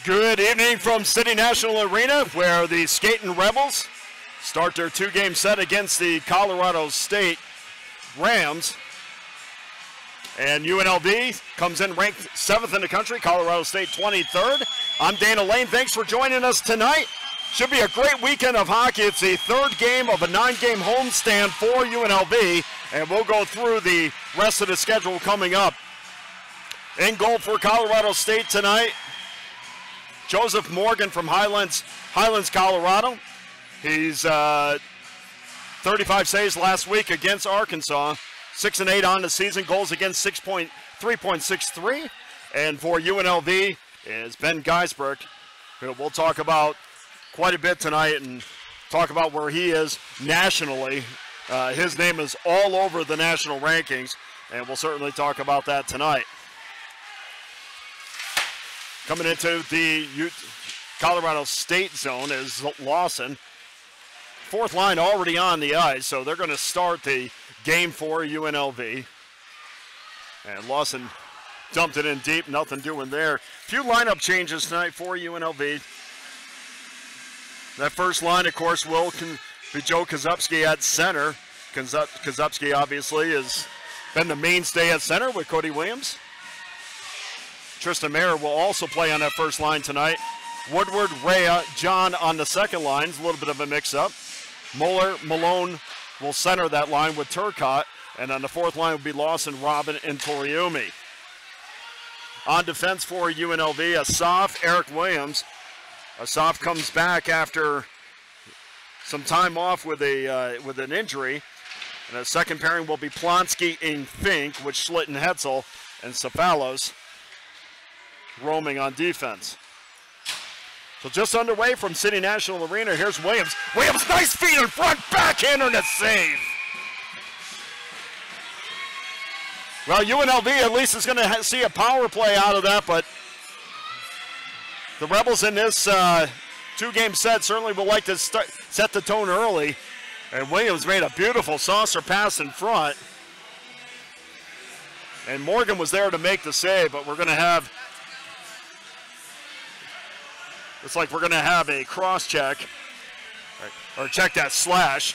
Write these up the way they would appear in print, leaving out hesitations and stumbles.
Good evening from City National Arena, where the Skating Rebels start their two-game set against the Colorado State Rams. And UNLV comes in ranked 7th in the country, Colorado State 23rd. I'm Dana Lane. Thanks for joining us tonight. Should be a great weekend of hockey. It's the third game of a 9-game homestand for UNLV, and we'll go through the rest of the schedule coming up. In goal for Colorado State tonight, Joseph Morgan from Highlands, Colorado. He's 35 saves last week against Arkansas. 6-8 on the season. Goals against 3.63. And for UNLV is Ben Geisberg, who we'll talk about quite a bit tonight and talk about where he is nationally. His name is all over the national rankings, and we'll certainly talk about that tonight. Coming into the Colorado State zone is Lawson. Fourth line already on the ice, so they're going to start the game for UNLV. And Lawson dumped it in deep, nothing doing there. Few lineup changes tonight for UNLV. That first line, of course, will be Joe Kozubski at center. Kozubski obviously has been the mainstay at center with Cody Williams. Tristan Mayer will also play on that first line tonight. Woodward, Rhea, John on the second line. It's a little bit of a mix-up. Mueller, Malone will center that line with Turcotte. And on the fourth line will be Lawson, Robin, and Toriumi. On defense for UNLV, Asaf, Eric Williams. Asaf comes back after some time off with an injury. And the second pairing will be Plonsky and Fink with Schlitten Hetzel and Cefalos roaming on defense. So just underway from City National Arena, here's Williams. Williams, nice feet in front, backhander and a save. Well, UNLV at least is going to see a power play out of that, but the Rebels in this two-game set certainly would like to set the tone early. And Williams made a beautiful saucer pass in front. And Morgan was there to make the save, but we're going to have, it's like we're going to have a cross-check, or check that slash.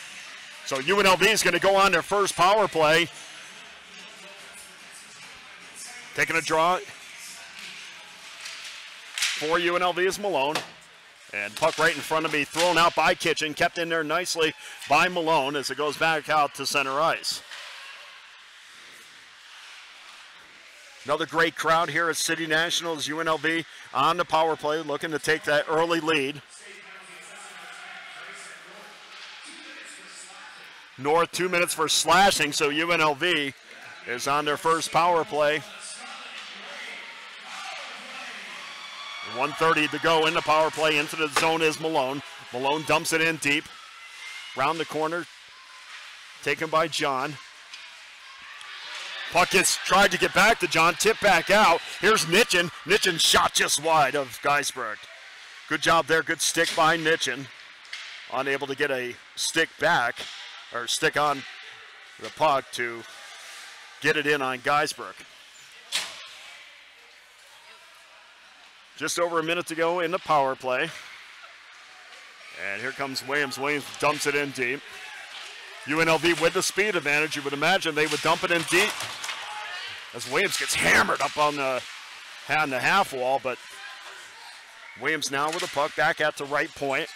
So UNLV is going to go on their first power play. Taking a draw for UNLV is Malone. And puck right in front of me, thrown out by Kitchen, kept in there nicely by Malone as it goes back out to center ice. Another great crowd here at City National as UNLV on the power play, looking to take that early lead. North 2 minutes for slashing, so UNLV is on their first power play. 1:30 to go in the power play. Into the zone is Malone. Malone dumps it in deep. Round the corner, taken by John. Puck gets tried to get back to John, tip back out. Here's Nitchin. Nitchin shot just wide of Geisberg. Good job there, good stick by Nitchin. Unable to get a stick back, or stick on the puck to get it in on Geisberg. Just over a minute to go in the power play. And here comes Williams. Williams dumps it in deep. UNLV with the speed advantage. You would imagine they would dump it in deep as Williams gets hammered up on the half wall, but Williams now with the puck back at the right point.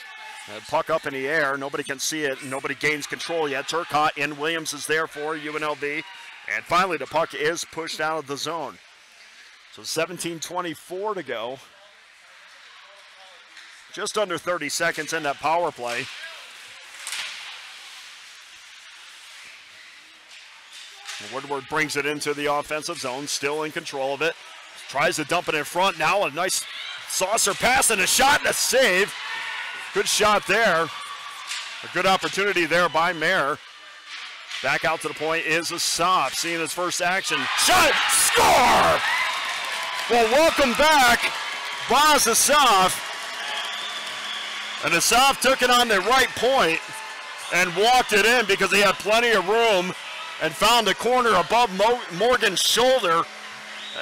Puck up in the air. Nobody can see it. Nobody gains control yet. Turcotte and Williams is there for UNLV. And finally the puck is pushed out of the zone. So 17:24 to go. Just under 30 seconds in that power play. Woodward brings it into the offensive zone, still in control of it. Tries to dump it in front. Now a nice saucer pass and a shot and a save. Good shot there. A good opportunity there by Mayer. Back out to the point is Asaf, seeing his first action. Shot! Score! Well, welcome back, Boz Asaf. And Asaf took it on the right point and walked it in because he had plenty of room and found the corner above Morgan's shoulder.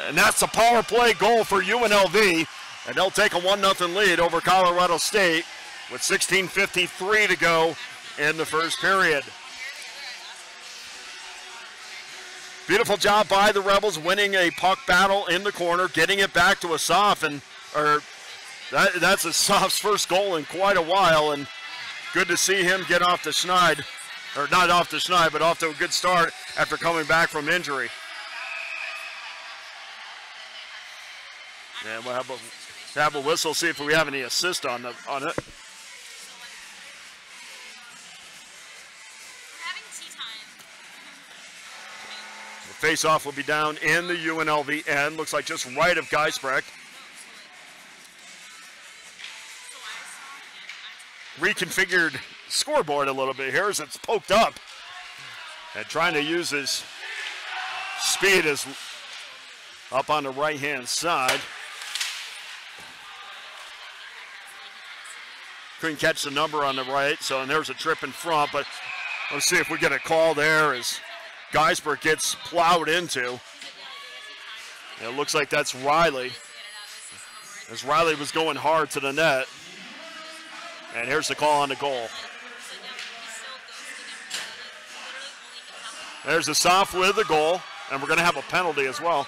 And that's a power play goal for UNLV. And they'll take a 1-0 lead over Colorado State with 16:53 to go in the first period. Beautiful job by the Rebels winning a puck battle in the corner, getting it back to Asaf, and that's Asaf's first goal in quite a while, and good to see him get off the schneid, or not off the schneid, but off to a good start after coming back from injury. And we'll have a whistle, see if we have any assist on it. Face-off will be down in the UNLV end. Looks like just right of Geisbrecht. Reconfigured scoreboard a little bit here as it's poked up. And trying to use his speed is up on the right-hand side. Couldn't catch the number on the right, so and there's a trip in front, but let's see if we get a call there as Geisbrecht gets plowed into. It looks like that's Riley, as Riley was going hard to the net. And here's the call on the goal. There's a soft with the goal, and we're going to have a penalty as well.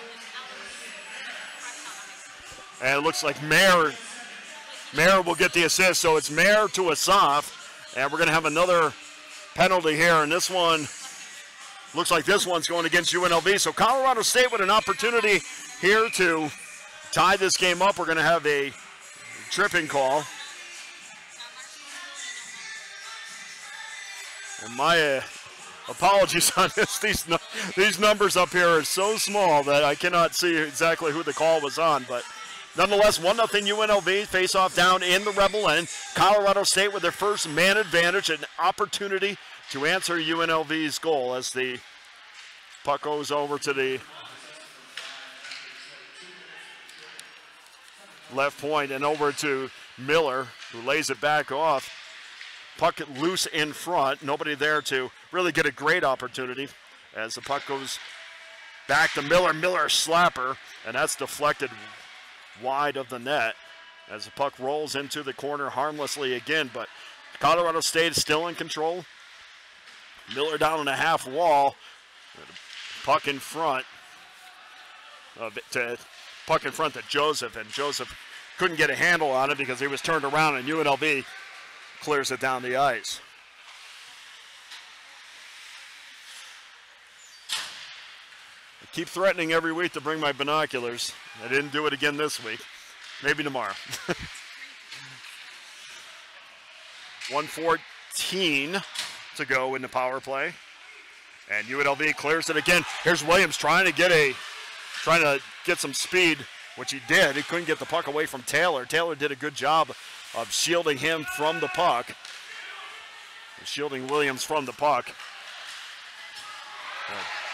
And it looks like Mayer will get the assist, so it's Mayer to Asaf, and we're going to have another penalty here, and this one looks like this one's going against UNLV. So Colorado State with an opportunity here to tie this game up. We're going to have a tripping call. And my apologies on this. These numbers up here are so small that I cannot see exactly who the call was on. But nonetheless, 1-0 UNLV. Face-off down in the Rebel end. Colorado State with their first man advantage, an opportunity to answer UNLV's goal as the puck goes over to the left point and over to Miller, who lays it back off. Puck loose in front. Nobody there to really get a great opportunity as the puck goes back to Miller. Miller slapper, and that's deflected wide of the net as the puck rolls into the corner harmlessly again. But Colorado State is still in control. Miller down on the half wall. Puck in front. Puck in front to Joseph, and Joseph couldn't get a handle on it because he was turned around, and UNLV clears it down the ice. I keep threatening every week to bring my binoculars. I didn't do it again this week. Maybe tomorrow. 1:14 to go in the power play. And UNLV clears it again. Here's Williams trying to get some speed, which he did. He couldn't get the puck away from Taylor. Taylor did a good job of shielding him from the puck. Shielding Williams from the puck.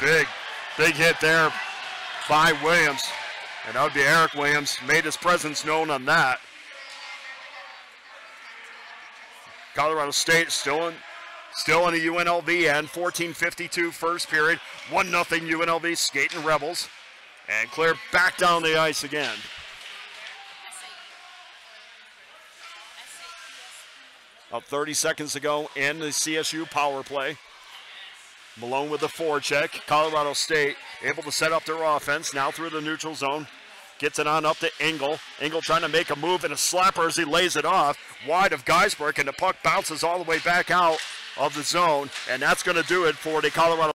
A big hit there by Williams. And that would be Eric Williams. Made his presence known on that. Colorado State still in the UNLV end. 14:52 first period. 1-0 UNLV skating Rebels. And clear back down the ice again. About 30 seconds to go in the CSU power play. Malone with the forecheck. Colorado State able to set up their offense now through the neutral zone. Gets it on up to Engel. Engel trying to make a move and a slapper as he lays it off. Wide of Geisbrecht, and the puck bounces all the way back out of the zone. And that's going to do it for the Colorado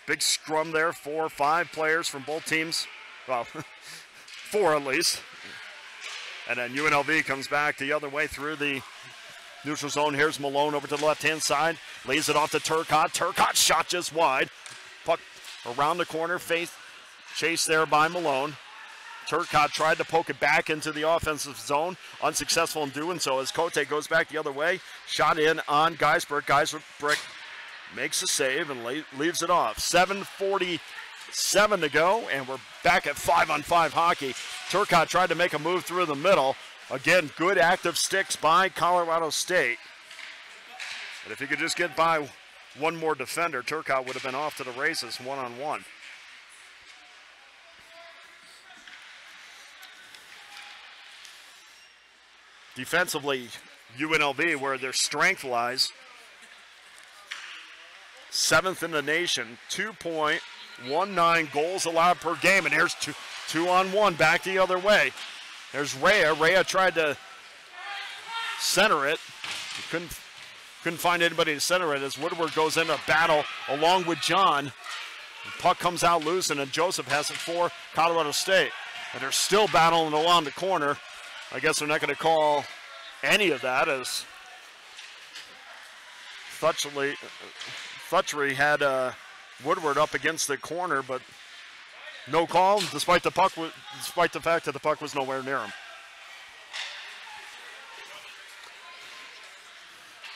Big scrum there, 4 or 5 players from both teams. Well, 4 at least. And then UNLV comes back the other way through the neutral zone. Here's Malone over to the left-hand side. Lays it off to Turcotte. Turcotte shot just wide. Puck around the corner. Chased there by Malone. Turcotte tried to poke it back into the offensive zone. Unsuccessful in doing so as Cote goes back the other way. Shot in on Geisberg. Geisberg makes a save and leaves it off. 7:47 to go, and we're back at 5-on-5 hockey. Turcotte tried to make a move through the middle. Again, good active sticks by Colorado State. But if he could just get by one more defender, Turcotte would have been off to the races 1-on-1. Defensively, UNLV, where their strength lies, 7th in the nation, 2.19 goals allowed per game, and there's two on one back the other way. There's Rhea. Rhea tried to center it. He couldn't find anybody to center it as Woodward goes into battle along with John. The puck comes out loose, and then Joseph has it for Colorado State. And they're still battling along the corner. I guess they're not going to call any of that as Thutchery had Woodward up against the corner, but no call, despite the fact that the puck was nowhere near him.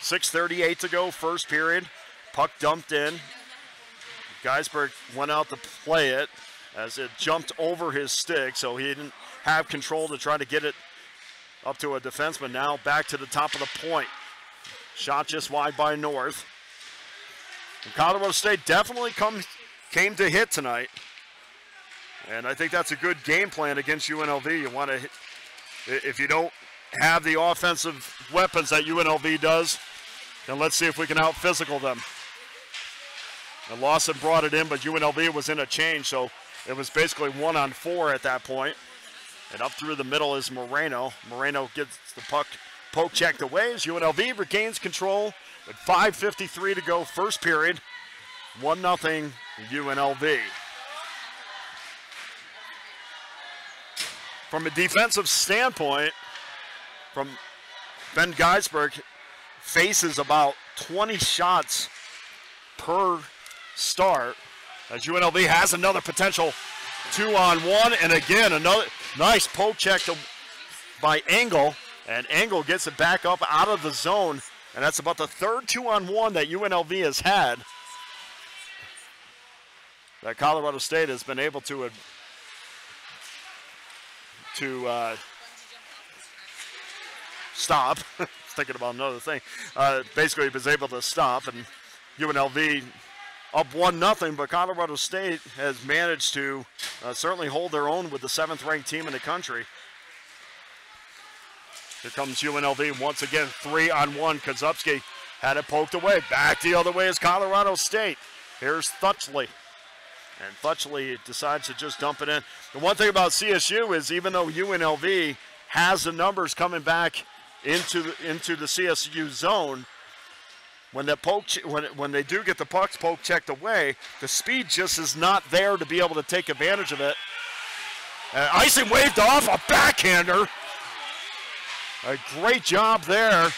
6:38 to go, first period. Puck dumped in. Geisberg went out to play it as it jumped over his stick, so he didn't have control to try to get it up to a defenseman. Now back to the top of the point. Shot just wide by North. And Colorado State definitely came to hit tonight. And I think that's a good game plan against UNLV. You want to hit, if you don't have the offensive weapons that UNLV does, then let's see if we can out-physical them. And Lawson brought it in, but UNLV was in a change, so it was basically 1-on-4 at that point. And up through the middle is Moreno. Moreno gets the puck poke checked away as UNLV regains control with 5:53 to go, first period. 1-0 UNLV. From a defensive standpoint, from Ben Geisberg, faces about 20 shots per start as UNLV has another potential 2-on-1, and again another nice poke check by Engel, and Engel gets it back up out of the zone, and that's about the third 2-on-1 that UNLV has had that Colorado State has been able to stop. Thinking about another thing. Basically, he was able to stop, and UNLV up 1-0, but Colorado State has managed to certainly hold their own with the 7th-ranked team in the country. Here comes UNLV once again, 3-on-1. Kozubski had it poked away. Back the other way is Colorado State. Here's Thutchley. And Thutchley decides to just dump it in. The one thing about CSU is even though UNLV has the numbers coming back into the CSU zone, when they do get the pucks poke checked away, the speed just is not there to be able to take advantage of it. Icing waved off, a backhander. A great job there.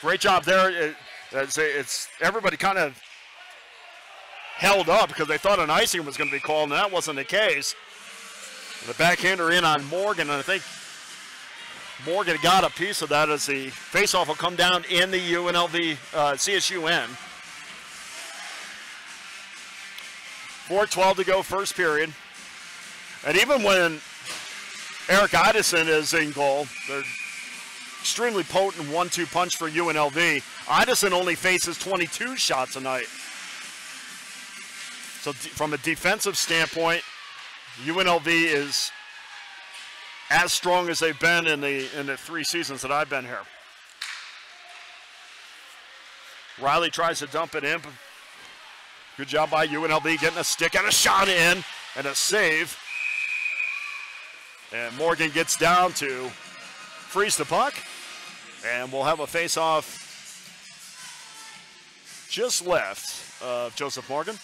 Great job there. It's everybody kind of held up because they thought an icing was going to be called, and that wasn't the case. The backhander in on Morgan, and I think Morgan got a piece of that as the faceoff will come down in the UNLV CSU end. 4:12 to go, first period. And even when Eric Idison is in goal, they're extremely potent 1-2 punch for UNLV. Idison only faces 22 shots a night. So from a defensive standpoint, UNLV is as strong as they've been in the 3 seasons that I've been here. Riley tries to dump it in. Good job by UNLV getting a stick and a shot in and a save. And Morgan gets down to freeze the puck. And we'll have a face-off just left of Joseph Morgan.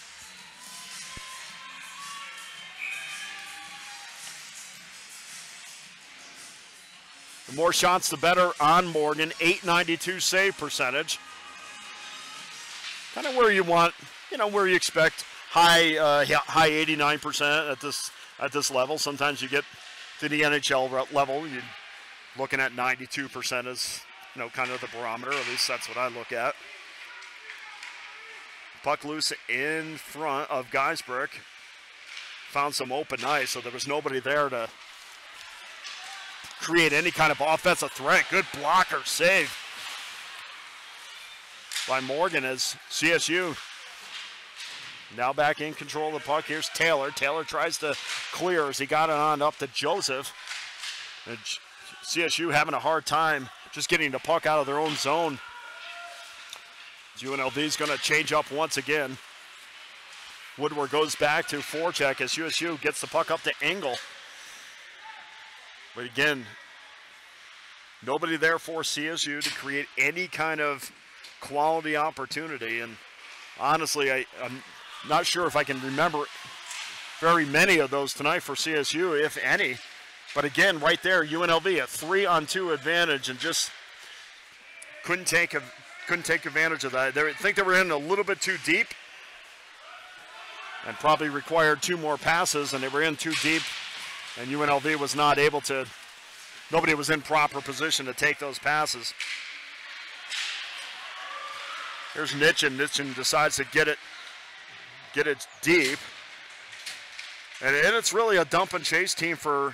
The more shots, the better on Morgan. .892 save percentage. Kind of where you want, where you expect high 89% at this level. Sometimes you get to the NHL level, you're looking at 92% as kind of the barometer. At least that's what I look at. Puck loose in front of Geisbruck. Found some open ice, so there was nobody there to create any kind of offensive threat. Good blocker save by Morgan as CSU now back in control of the puck. Here's Taylor. Taylor tries to clear as he got it on up to Joseph. And CSU having a hard time just getting the puck out of their own zone. UNLV is going to change up once again. Woodward goes back to forecheck as USU gets the puck up to Engel. But again, nobody there for CSU to create any kind of quality opportunity. And honestly, I'm not sure if I can remember very many of those tonight for CSU, if any. But again, right there, UNLV a 3-on-2 advantage and just couldn't take advantage of that. I think they were in a little bit too deep and probably required 2 more passes, and they were in too deep. And UNLV was not able to, nobody was in proper position to take those passes. Here's Nitchin. Nitchin decides to get it deep. And it's really a dump and chase team for,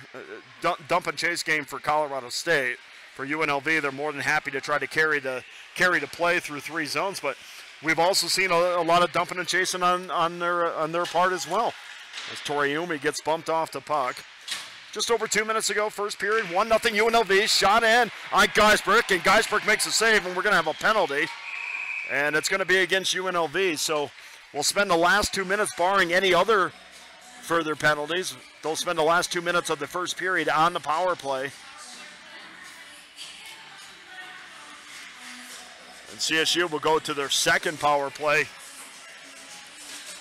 dump and chase game for Colorado State. For UNLV, they're more than happy to try to carry the play through 3 zones, but we've also seen a lot of dumping and chasing on their part as well. As Toriumi gets bumped off the puck. Just over 2 minutes ago, first period, 1-0 UNLV, shot in on Geisbruck, and Geisbruck makes a save, and we're going to have a penalty. And it's going to be against UNLV, so we'll spend the last 2 minutes, barring any other further penalties, they'll spend the last 2 minutes of the first period on the power play. And CSU will go to their second power play.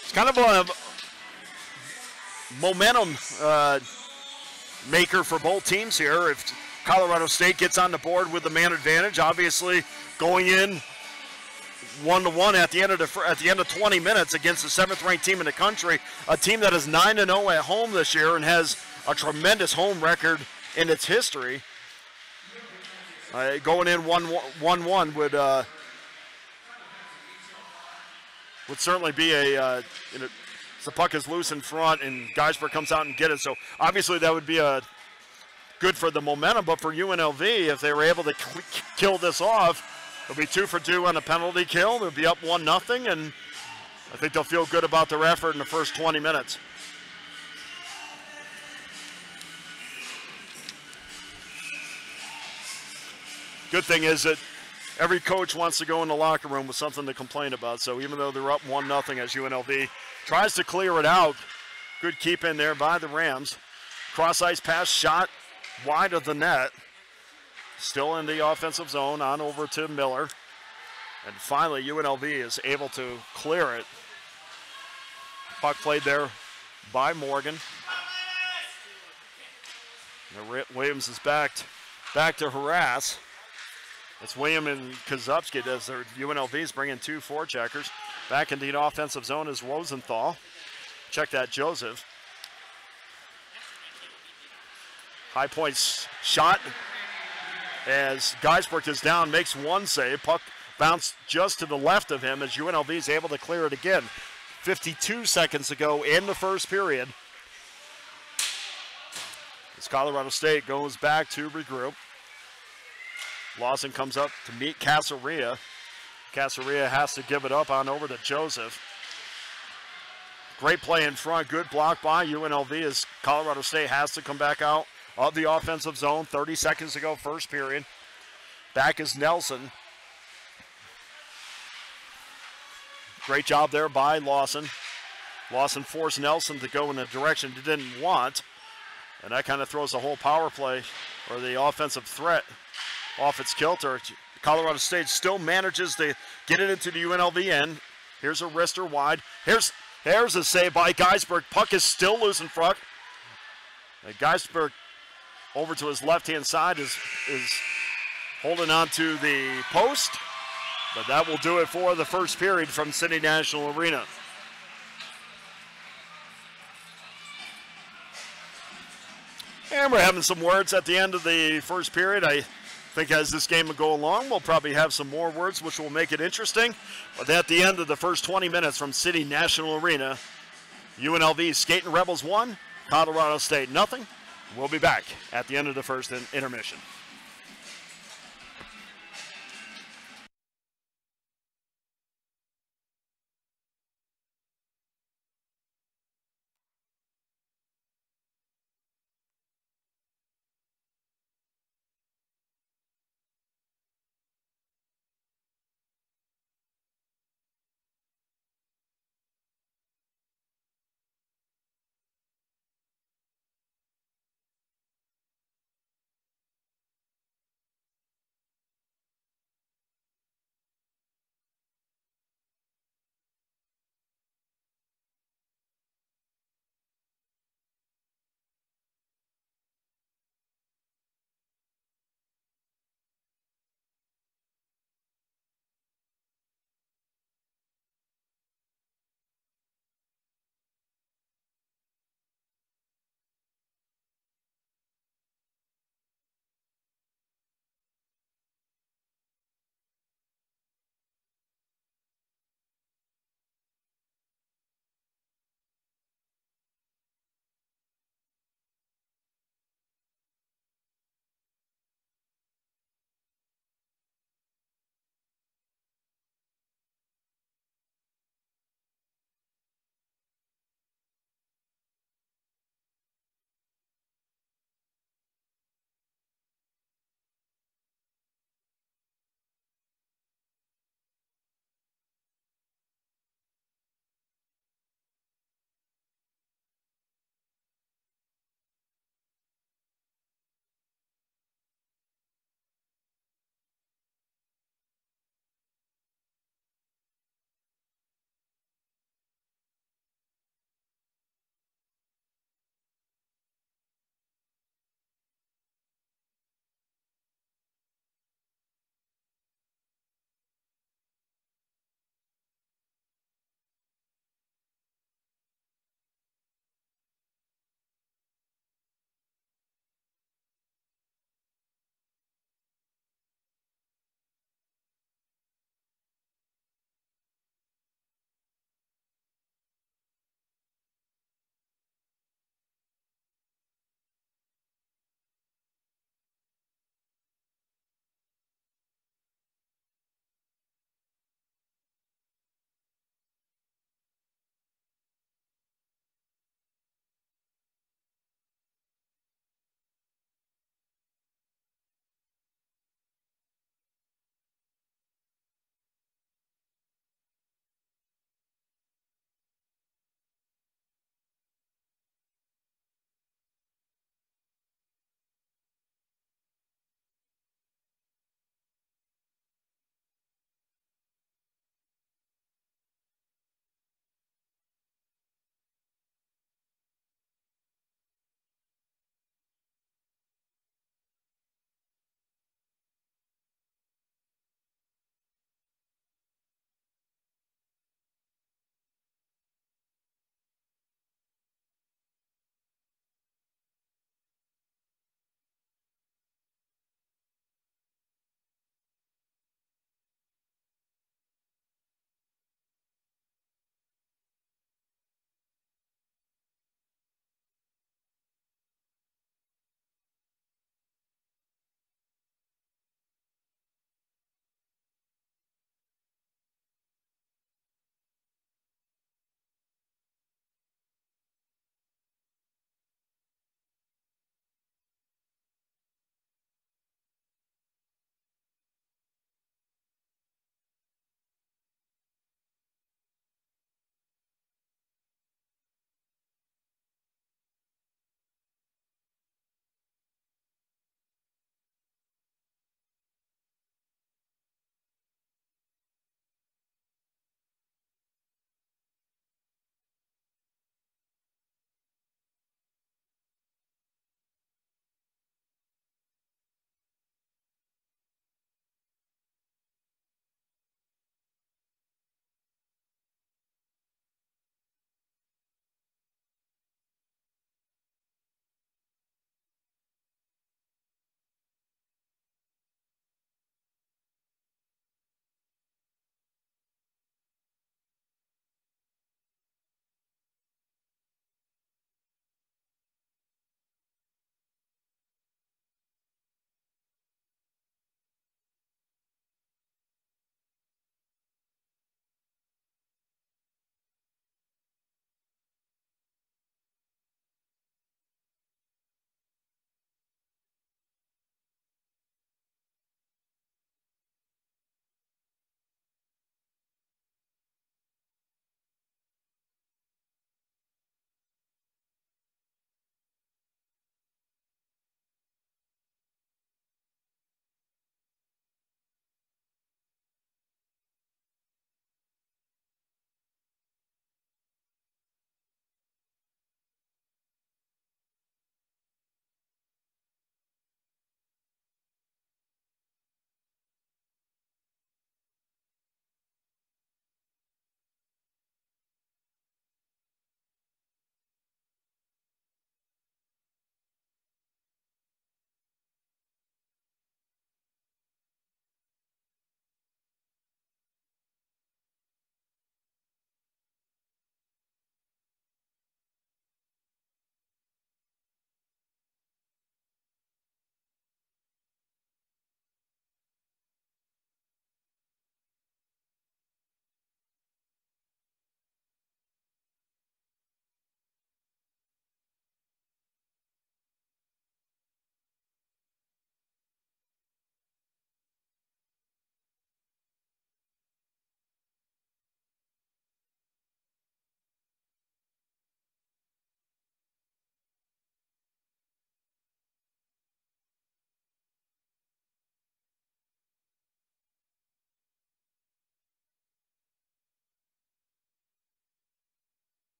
It's kind of a momentum maker for both teams here. If Colorado State gets on the board with the man advantage, obviously going in 1-1 at the end of 20 minutes against the 7th-ranked team in the country, a team that is 9-0 at home this year and has a tremendous home record in its history. Going in 1-1 would certainly be a the puck is loose in front and Geisbruck comes out and get it. So obviously that would be good for the momentum, but for UNLV, if they were able to kill this off, it'll be 2 for 2 on a penalty kill. They'll be up 1-0, and I think they'll feel good about their effort in the first 20 minutes. Good thing is that every coach wants to go in the locker room with something to complain about. So even though they're up 1-0 as UNLV tries to clear it out, good keep in there by the Rams. Cross ice pass shot wide of the net. Still in the offensive zone, on over to Miller. And finally, UNLV is able to clear it. Puck played there by Morgan. And Williams is back to harass. It's William and Kozubski as their UNLV's bringing 2 forecheckers. Back into the offensive zone is Rosenthal. Check that, Joseph. High points shot as Geisbruck is down, makes 1 save. Puck bounced just to the left of him as UNLV is able to clear it again. 52 seconds ago in the first period. As Colorado State goes back to regroup. Lawson comes up to meet Casaria. Casaria has to give it up on over to Joseph. Great play in front, good block by UNLV as Colorado State has to come back out of the offensive zone. 30 seconds to go, first period. Back is Nelson. Great job there by Lawson. Lawson forced Nelson to go in a direction he didn't want. And that kind of throws the whole power play or the offensive threat off its kilter. Colorado State still manages to get it into the UNLV end. Here's a wrister wide. Here's a save by Geisberg. Puck is still loose in front. Geisberg over to his left-hand side is holding on to the post. But that will do it for the first period from City National Arena. And we're having some words at the end of the first period. I think as this game will go along, we'll probably have some more words which will make it interesting. But at the end of the first 20 minutes from City National Arena, UNLV Skating Rebels 1, Colorado State nothing. We'll be back at the end of the first intermission.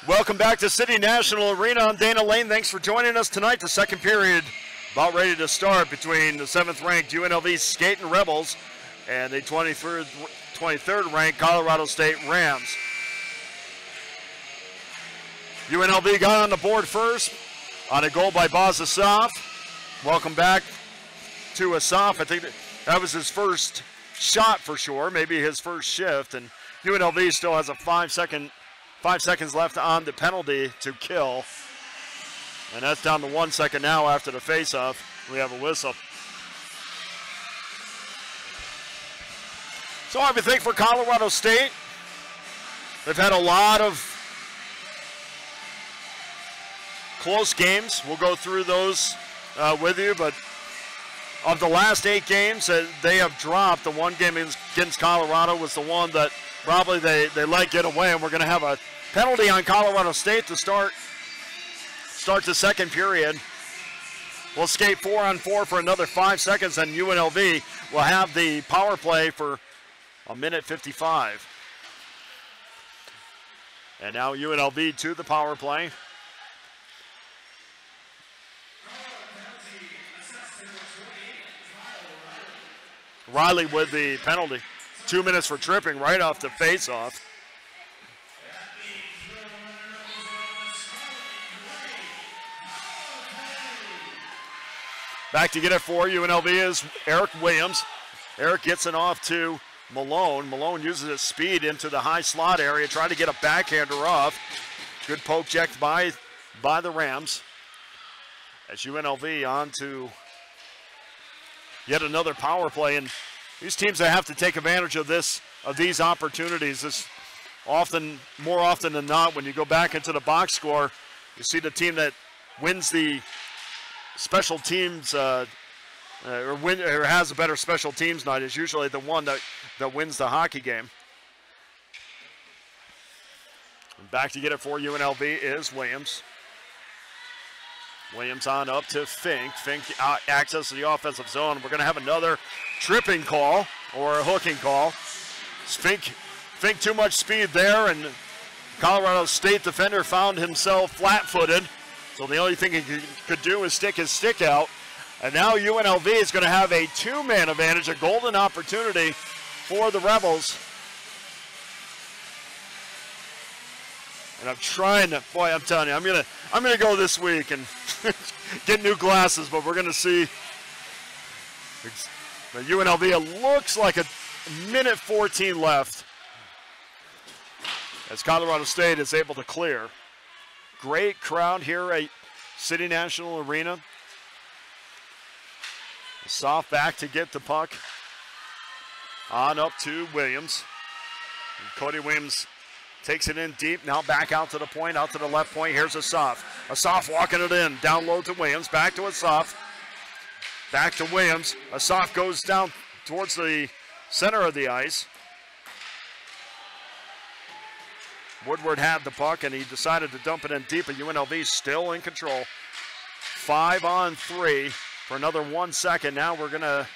Welcome back to City National Arena. I'm Dana Lane. Thanks for joining us tonight. The second period about ready to start between the 7th-ranked UNLV Skating Rebels and the 23rd-ranked Colorado State Rams. UNLV got on the board first on a goal by Baz Asaf. Welcome back to Asaf. I think that was his first shot for sure, maybe his first shift, and UNLV still has a 5 seconds left on the penalty to kill. And that's down to 1 second now after the face-off. We have a whistle. So everything for Colorado State. They've had a lot of close games. We'll go through those with you, but of the last 8 games that they have dropped, the one game against Colorado was the one that probably they let get away, and we're going to have a penalty on Colorado State to start the second period. We'll skate 4-on-4 for another 5 seconds, and UNLV will have the power play for a minute 55. And now UNLV to the power play. Riley with the penalty. 2 minutes for tripping right off the face-off. Back to get it for UNLV is Eric Williams. Eric gets it off to Malone. Malone uses his speed into the high slot area, trying to get a backhander off. Good poke check by the Rams. As UNLV on to yet another power play, and these teams that have to take advantage of these opportunities. This more often than not, when you go back into the box score, you see the team that wins the special teams or has a better special teams night is usually the one that wins the hockey game. And back to get it for UNLV is Williams. Williams on up to Fink. Fink access to the offensive zone. We're going to have another tripping call or a hooking call. Fink too much speed there, and Colorado State defender found himself flat-footed. So the only thing he could do is stick his stick out. And now UNLV is going to have a 2-man advantage, a golden opportunity for the Rebels. And I'm trying to, boy, I'm telling you, I'm gonna go this week and get new glasses, but we're gonna see. The UNLV, it looks like a minute 14 left as Colorado State is able to clear. Great crowd here at City National Arena. Soft back to get the puck. On up to Williams. And Cody Williams takes it in deep, now back out to the point, out to the left point. Here's Asaf. Asaf walking it in, down low to Williams, back to Asaf. Back to Williams. Asaf goes down towards the center of the ice. Woodward had the puck, and he decided to dump it in deep, but UNLV still in control. 5-on-3 for another 1 second. Now we're going to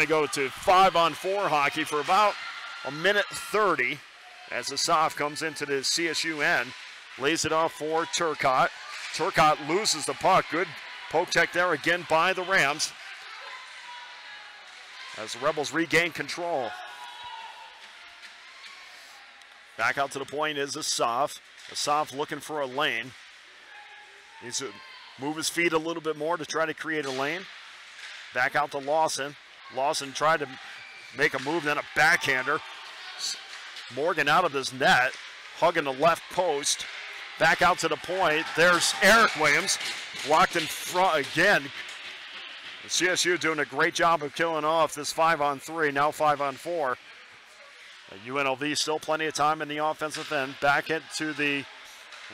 go to 5-on-4 hockey for about a minute 30 as Asaf comes into the CSU end. Lays it off for Turcotte. Turcotte loses the puck. Good poke check there again by the Rams as the Rebels regain control. Back out to the point is Asaf. Asaf looking for a lane. Needs to move his feet a little bit more to try to create a lane. Back out to Lawson. Lawson tried to make a move, then a backhander. Morgan out of his net, hugging the left post. Back out to the point. There's Eric Williams, locked in front again. The CSU doing a great job of killing off this 5-on-3, now 5-on-4. UNLV still plenty of time in the offensive end. Back into the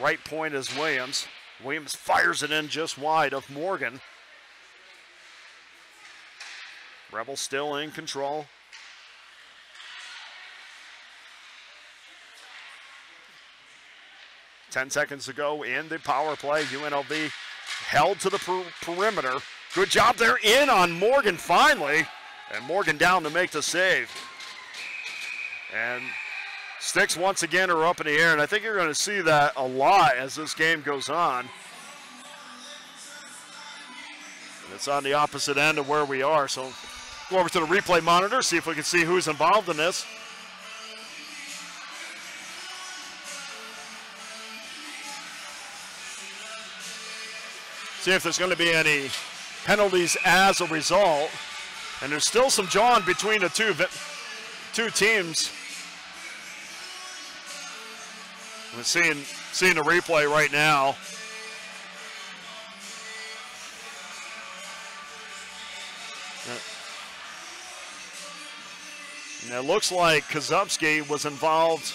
right point is Williams. Williams fires it in just wide of Morgan. Rebels still in control. Ten seconds to go in the power play. UNLV held to the perimeter. Good job there in on Morgan finally. And Morgan down to make the save. And sticks once again are up in the air, and I think you're going to see that a lot as this game goes on. And it's on the opposite end of where we are, so go over to the replay monitor, see if we can see who's involved in this. See if there's going to be any penalties as a result. And there's still some jawing between the two teams. We're seeing the replay right now. And it looks like Kozubski was involved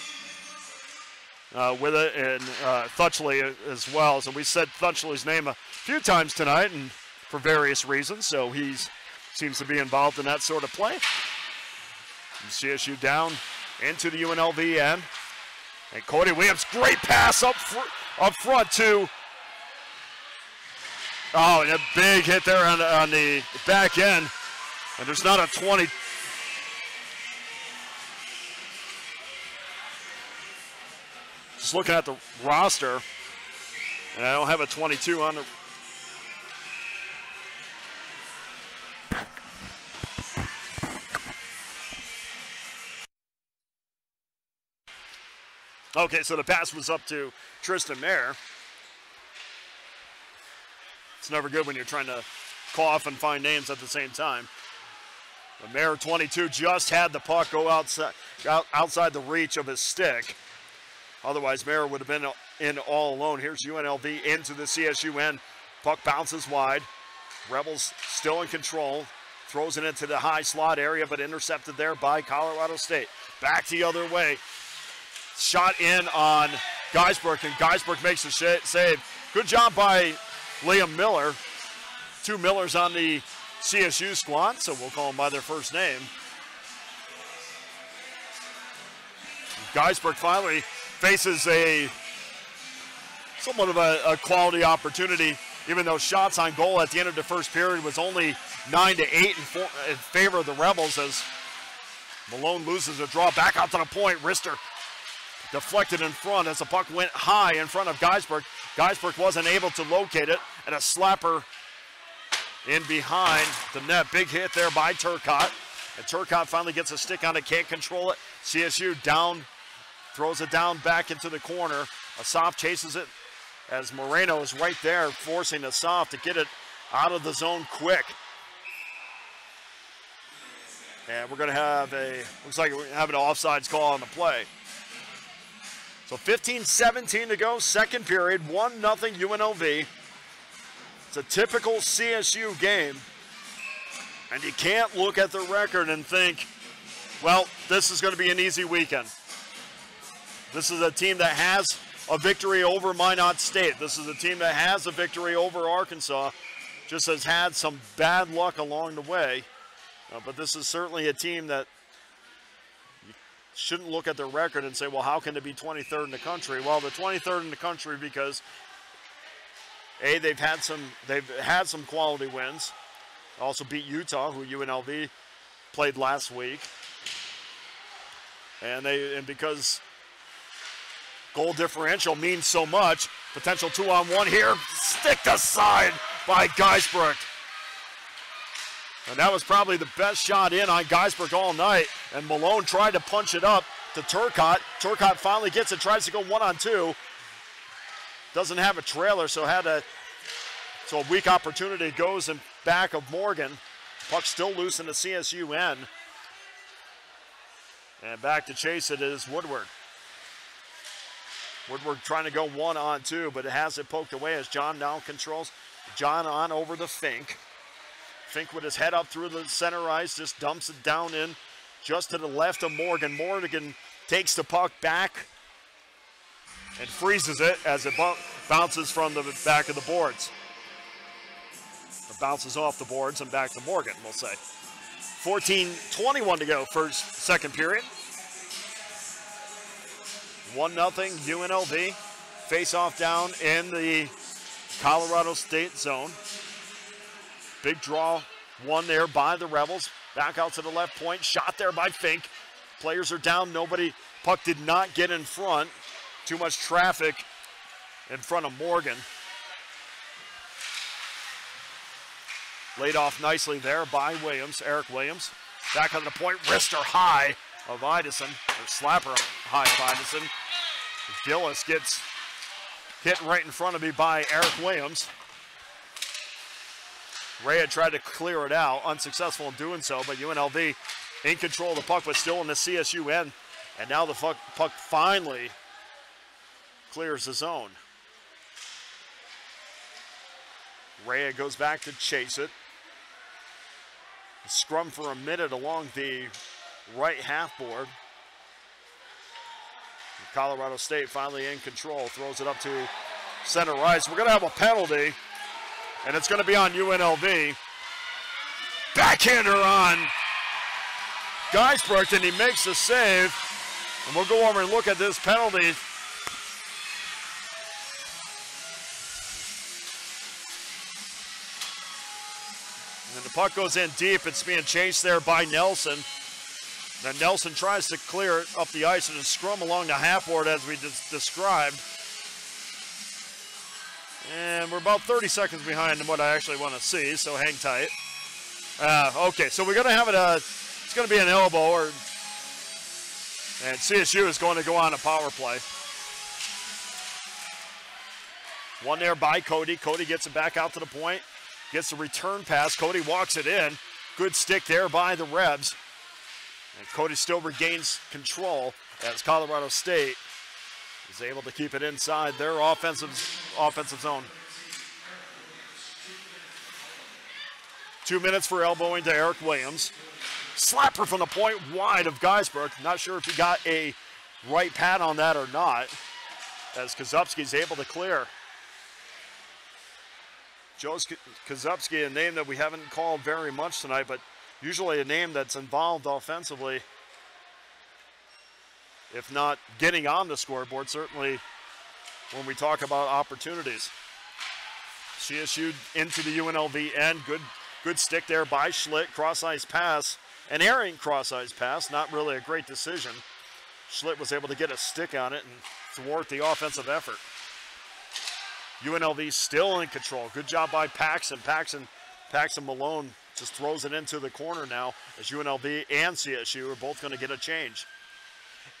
with it, and Thutchley as well. So we said Thutchley's name a few times tonight, and for various reasons. So he seems to be involved in that sort of play. And CSU down into the UNLV end. And Cody Williams, great pass up front to. Oh, and a big hit there on the back end. And there's not a 20. Just looking at the roster, and I don't have a 22 on the. Okay, so the pass was up to Tristan Mayer. It's never good when you're trying to cough and find names at the same time. But Mayer, 22, just had the puck go outside the reach of his stick. Otherwise, Mayer would have been in all alone. Here's UNLV into the CSU end. Puck bounces wide. Rebels still in control. Throws it into the high slot area, but intercepted there by Colorado State. Back the other way. Shot in on Geisbrook, and Geisbrook makes the save. Good job by Liam Miller. Two Millers on the CSU squad, so we'll call them by their first name. Geisbrook finally faces somewhat of a quality opportunity, even though shots on goal at the end of the first period was only 9-8 in favor of the Rebels, as Malone loses a draw. Back out to the point. Rister deflected in front as the puck went high in front of Geisbrook. Geisbrook wasn't able to locate it, and a slapper in behind the net. Big hit there by Turcotte. And Turcotte finally gets a stick on it, can't control it. CSU down, throws it down back into the corner. Asaf chases it as Moreno is right there, forcing Asaf to get it out of the zone quick. And we're going to have looks like we have an offsides call on the play. So 15-17 to go, second period, 1-0 UNLV. It's a typical CSU game. And you can't look at the record and think, well, this is going to be an easy weekend. This is a team that has a victory over Minot State. This is a team that has a victory over Arkansas, just has had some bad luck along the way. But this is certainly a team that you shouldn't look at their record and say, well, how can it be 23rd in the country? Well, they're 23rd in the country because they've had some quality wins. Also beat Utah, who UNLV played last week. And because goal differential means so much, potential 2-on-1 here, sticked aside by Geisbrook. And that was probably the best shot in on Geisbrook all night. And Malone tried to punch it up to Turcotte. Turcotte finally gets it, tries to go 1-on-2. Doesn't have a trailer, so a weak opportunity goes in back of Morgan. Puck still loose in the CSU end. And back to chase it is Woodward. Woodward trying to go 1-on-2, but it has it poked away as John now controls. John on over to Fink. Fink with his head up through the center ice, just dumps it down in just to the left of Morgan. Morgan takes the puck back and freezes it as it bounces from the back of the boards. It bounces off the boards and back to Morgan, we'll say. 14:21 to go, second period. 1-0 UNLV. Face-off down in the Colorado State zone. Big draw, one there by the Rebels. Back out to the left point. Shot there by Fink. Players are down. Nobody, puck did not get in front. Too much traffic in front of Morgan. Laid off nicely there by Williams, Eric Williams. Back on the point, wrister high of Idison, or slapper high of Idison. Gillis gets hit right in front of me by Eric Williams. Ray had tried to clear it out, unsuccessful in doing so, but UNLV in control of the puck, but still in the CSU end. And now the puck finally clears the zone. Ray goes back to chase it. Scrum for a minute along the right half board. Colorado State finally in control, throws it up to center ice. We're going to have a penalty, and it's going to be on UNLV. Backhander on Geisbrecht, and he makes the save. And we'll go over and look at this penalty. And the puck goes in deep. It's being chased there by Nelson. Then Nelson tries to clear it up the ice and a scrum along the half board as we described. And we're about 30 seconds behind what I actually want to see, so hang tight. Okay, so we're going to have it, it's going to be an elbow, and CSU is going to go on a power play. One there by Cody. Cody gets it back out to the point. Gets the return pass. Cody walks it in. Good stick there by the Rebs. And Cody still regains control as Colorado State is able to keep it inside their offensive zone. 2 minutes for elbowing to Eric Williams. Slapper from the point wide of Geisbrecht. Not sure if he got a right pad on that or not, as Kozubski's able to clear. Joe Kozubski, a name that we haven't called very much tonight, but usually a name that's involved offensively, if not getting on the scoreboard, certainly when we talk about opportunities. CSU into the UNLV end. Good stick there by Schlitt. Cross-ice pass. An erring cross-ice pass. Not really a great decision. Schlitt was able to get a stick on it and thwart the offensive effort. UNLV still in control. Good job by Paxson. Paxson Malone just throws it into the corner now as UNLV and CSU are both going to get a change.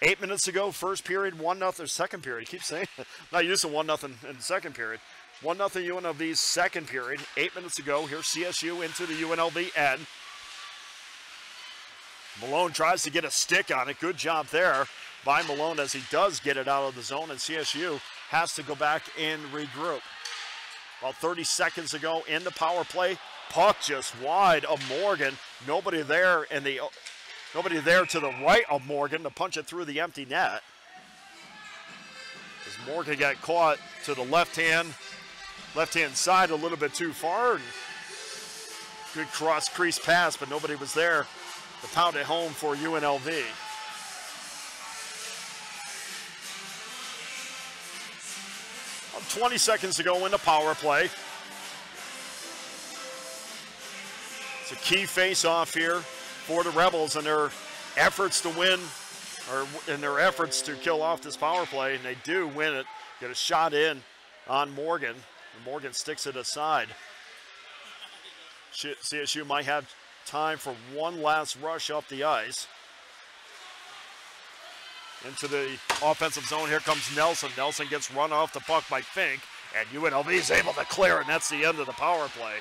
8 minutes to go, first period, 1-0, second period. Keep saying it. Not used to 1-0 in the second period. 1-0 UNLV's second period. 8 minutes to go. Here's CSU into the UNLV end. Malone tries to get a stick on it. Good job there by Malone as he does get it out of the zone, and CSU has to go back and regroup. About 30 seconds ago in the power play. Puck just wide of Morgan. Nobody there to the right of Morgan to punch it through the empty net. As Morgan got caught to the left-hand side a little bit too far. And good cross-crease pass, but nobody was there to pound it home for UNLV. About 20 seconds to go in the power play. It's a key face-off here for the Rebels in their efforts to win, or in their efforts to kill off this power play, and they do win it. Get a shot in on Morgan, and Morgan sticks it aside. CSU might have time for one last rush up the ice. Into the offensive zone, here comes Nelson. Nelson gets run off the puck by Fink, and UNLV is able to clear it, and that's the end of the power play.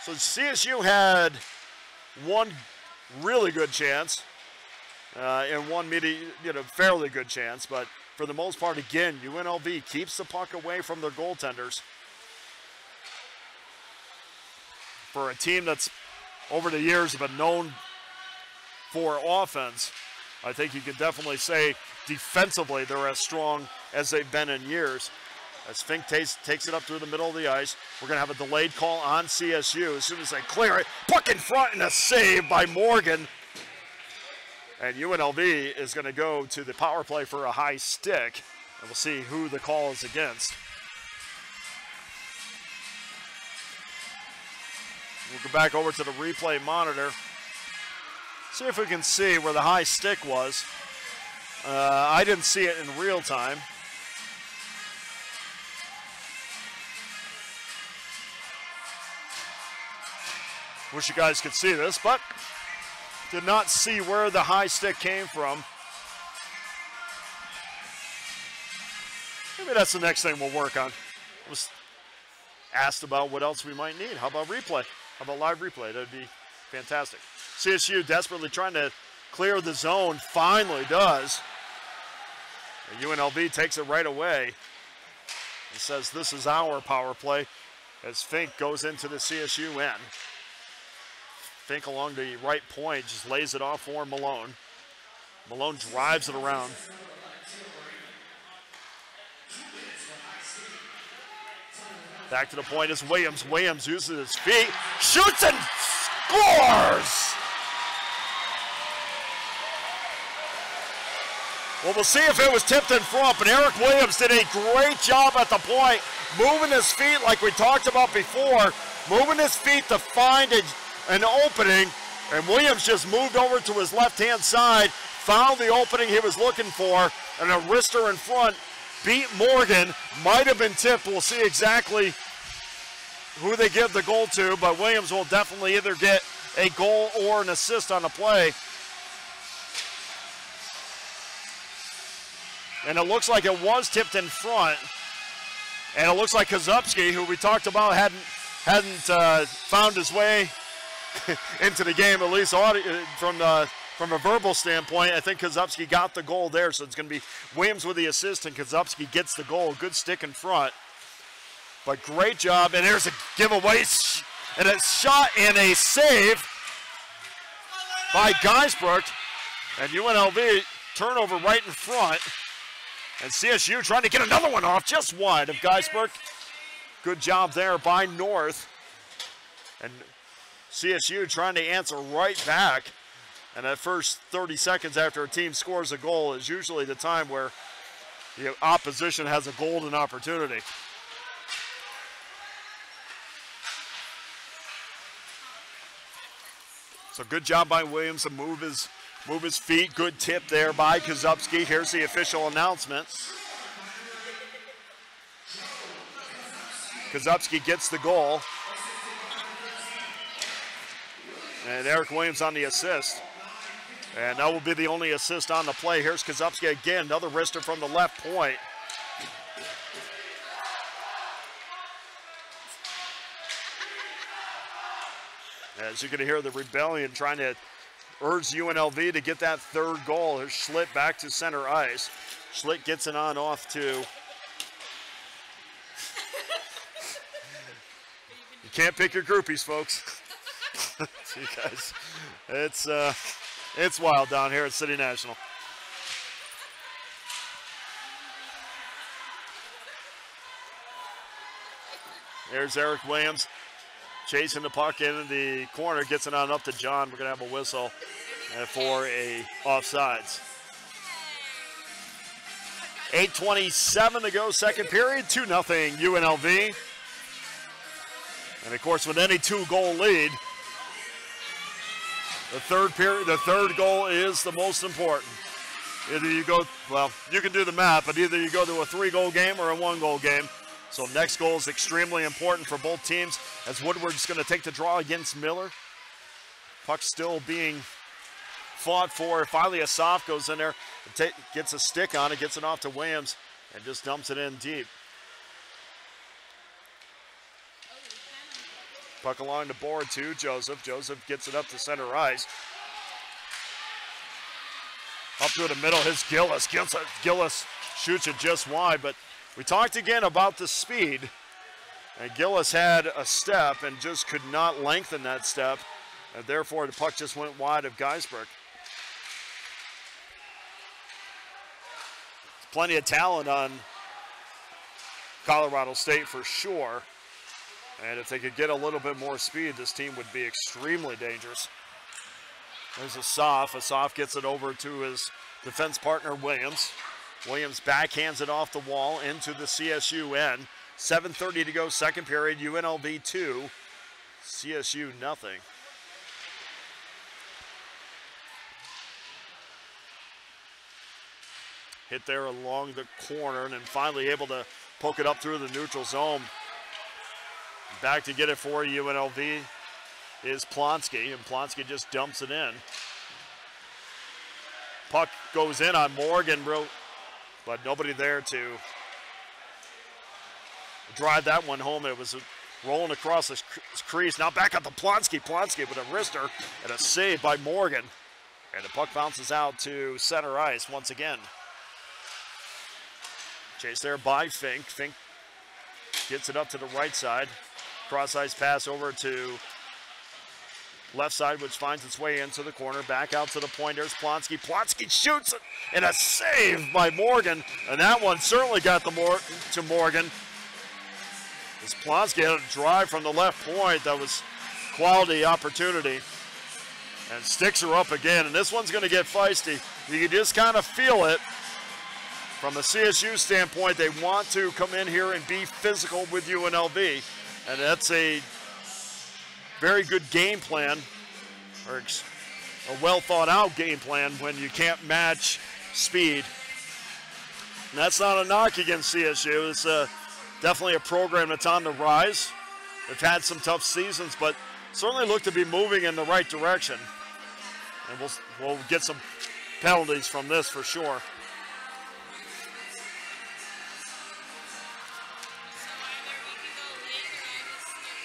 So CSU had one really good chance and one fairly good chance, but for the most part, again, UNLV keeps the puck away from their goaltenders. For a team that's over the years been known for offense, I think you can definitely say defensively they're as strong as they've been in years. As Fink takes it up through the middle of the ice, we're going to have a delayed call on CSU. As soon as they clear it, puck in front and a save by Morgan. And UNLV is going to go to the power play for a high stick. And we'll see who the call is against. We'll go back over to the replay monitor. See if we can see where the high stick was. I didn't see it in real time. Wish you guys could see this, but did not see where the high stick came from. Maybe that's the next thing we'll work on. I was asked about what else we might need. How about replay? How about live replay? That'd be fantastic. CSU desperately trying to clear the zone. Finally does. And UNLV takes it right away. He says this is our power play as Fink goes into the CSU end. Fink along the right point just lays it off for Malone. Malone drives it around. Back to the point is Williams. Williams uses his feet, shoots and scores! Well, we'll see if it was tipped in front, but Eric Williams did a great job at the point, moving his feet like we talked about before, moving his feet to find an opening, and Williams just moved over to his left-hand side, found the opening he was looking for, and a wrister in front beat Morgan. Might have been tipped. We'll see exactly who they give the goal to, but Williams will definitely either get a goal or an assist on the play. And it looks like it was tipped in front. And it looks like Kozubski, who we talked about, hadn't found his way into the game, at least from a verbal standpoint. I think Kozubski got the goal there, so it's going to be Williams with the assist, and Kozubski gets the goal. Good stick in front. But great job, and there's a giveaway, and a shot and a save by Geisbruck. And UNLV turnover right in front. And CSU trying to get another one off just wide of Geisbruck. Good job there by North. And CSU trying to answer right back. And that first 30 seconds after a team scores a goal is usually the time where the opposition has a golden opportunity. So good job by Williams to move his feet. Good tip there by Kozubski. Here's the official announcement. Kozubski gets the goal. And Eric Williams on the assist. And that will be the only assist on the play. Here's Kozubski again, another wrister from the left point. As you can hear the rebellion trying to urge UNLV to get that third goal. Here's Schlitt back to center ice. Schlitt gets it on off to... You can't pick your groupies, folks. See you guys. It's wild down here at City National. There's Eric Williams chasing the puck in the corner, gets it on up to John. We're going to have a whistle for a offsides. 8:27 to go, second period, 2-0 UNLV. And of course, with any two-goal lead, the third goal is the most important. Either you go, well, you can do the math, but either you go to a 3-goal game or a 1-goal game. So next goal is extremely important for both teams as Woodward's going to take the draw against Miller. Puck still being fought for. Finally, a soft goes in there, gets a stick on it, gets it off to Williams, and just dumps it in deep. Puck along the board to Joseph. Joseph gets it up to center ice. Up through the middle, his Gillis. Gillis shoots it just wide, but we talked again about the speed, and Gillis had a step and just could not lengthen that step, and therefore the puck just went wide of Geisbruck. Plenty of talent on Colorado State for sure, and if they could get a little bit more speed, this team would be extremely dangerous. There's Asaf. Asaf gets it over to his defense partner, Williams. Williams backhands it off the wall into the CSU end. 7:30 to go, second period. UNLV 2, CSU nothing. Hit there along the corner and then finally able to poke it up through the neutral zone. Back to get it for UNLV is Plonsky, and Plonsky just dumps it in. Puck goes in on Morgan, but nobody there to drive that one home. It was rolling across the crease. Now back up to Plonsky. Plonsky with a wrister and a save by Morgan. And the puck bounces out to center ice once again. Chase there by Fink. Fink gets it up to the right side. Cross ice pass over to left side, which finds its way into the corner. Back out to the point. There's Plonsky. Plonsky shoots it, and a save by Morgan. And that one certainly got to Morgan. As Plonsky had a drive from the left point that was quality opportunity. And sticks her up again. And this one's going to get feisty. You can just kind of feel it. From a CSU standpoint, they want to come in here and be physical with UNLV. And that's a very good game plan, or a well thought out game plan when you can't match speed. And that's not a knock against CSU. It's definitely a program that's on the rise. They've had some tough seasons, but certainly look to be moving in the right direction. And we'll get some penalties from this for sure.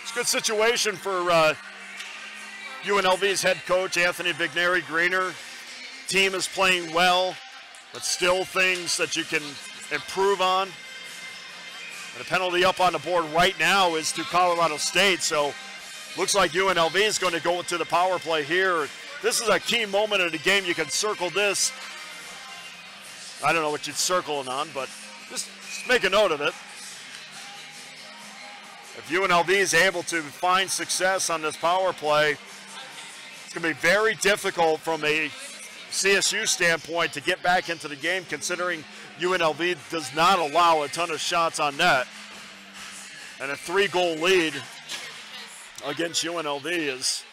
It's a good situation for UNLV's head coach, Anthony Vigneri-Greener. Team is playing well, but still things that you can improve on. And a penalty up on the board right now is to Colorado State, so looks like UNLV is going to go into the power play here. This is a key moment of the game. You can circle this. I don't know what you're circling on, but just make a note of it. If UNLV is able to find success on this power play, it's going to be very difficult from a CSU standpoint to get back into the game, considering UNLV does not allow a ton of shots on net. And a 3-goal lead against UNLV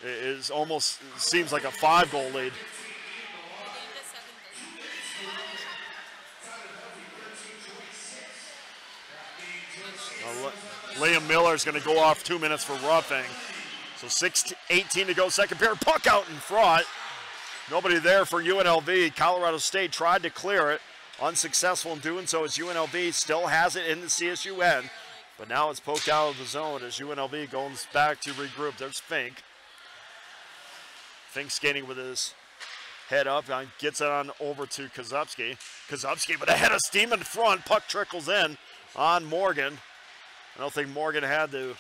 is almost seems like a 5-goal lead. Liam Miller is going to go off 2 minutes for roughing. So 6:18 to go, second period. Puck out in front. Nobody there for UNLV. Colorado State tried to clear it. Unsuccessful in doing so as UNLV still has it in the CSU end. But now it's poked out of the zone as UNLV goes back to regroup. There's Fink. Fink skating with his head up and gets it on over to Kozubski. Kozubski with a head of steam in front. Puck trickles in on Morgan. I don't think Morgan had to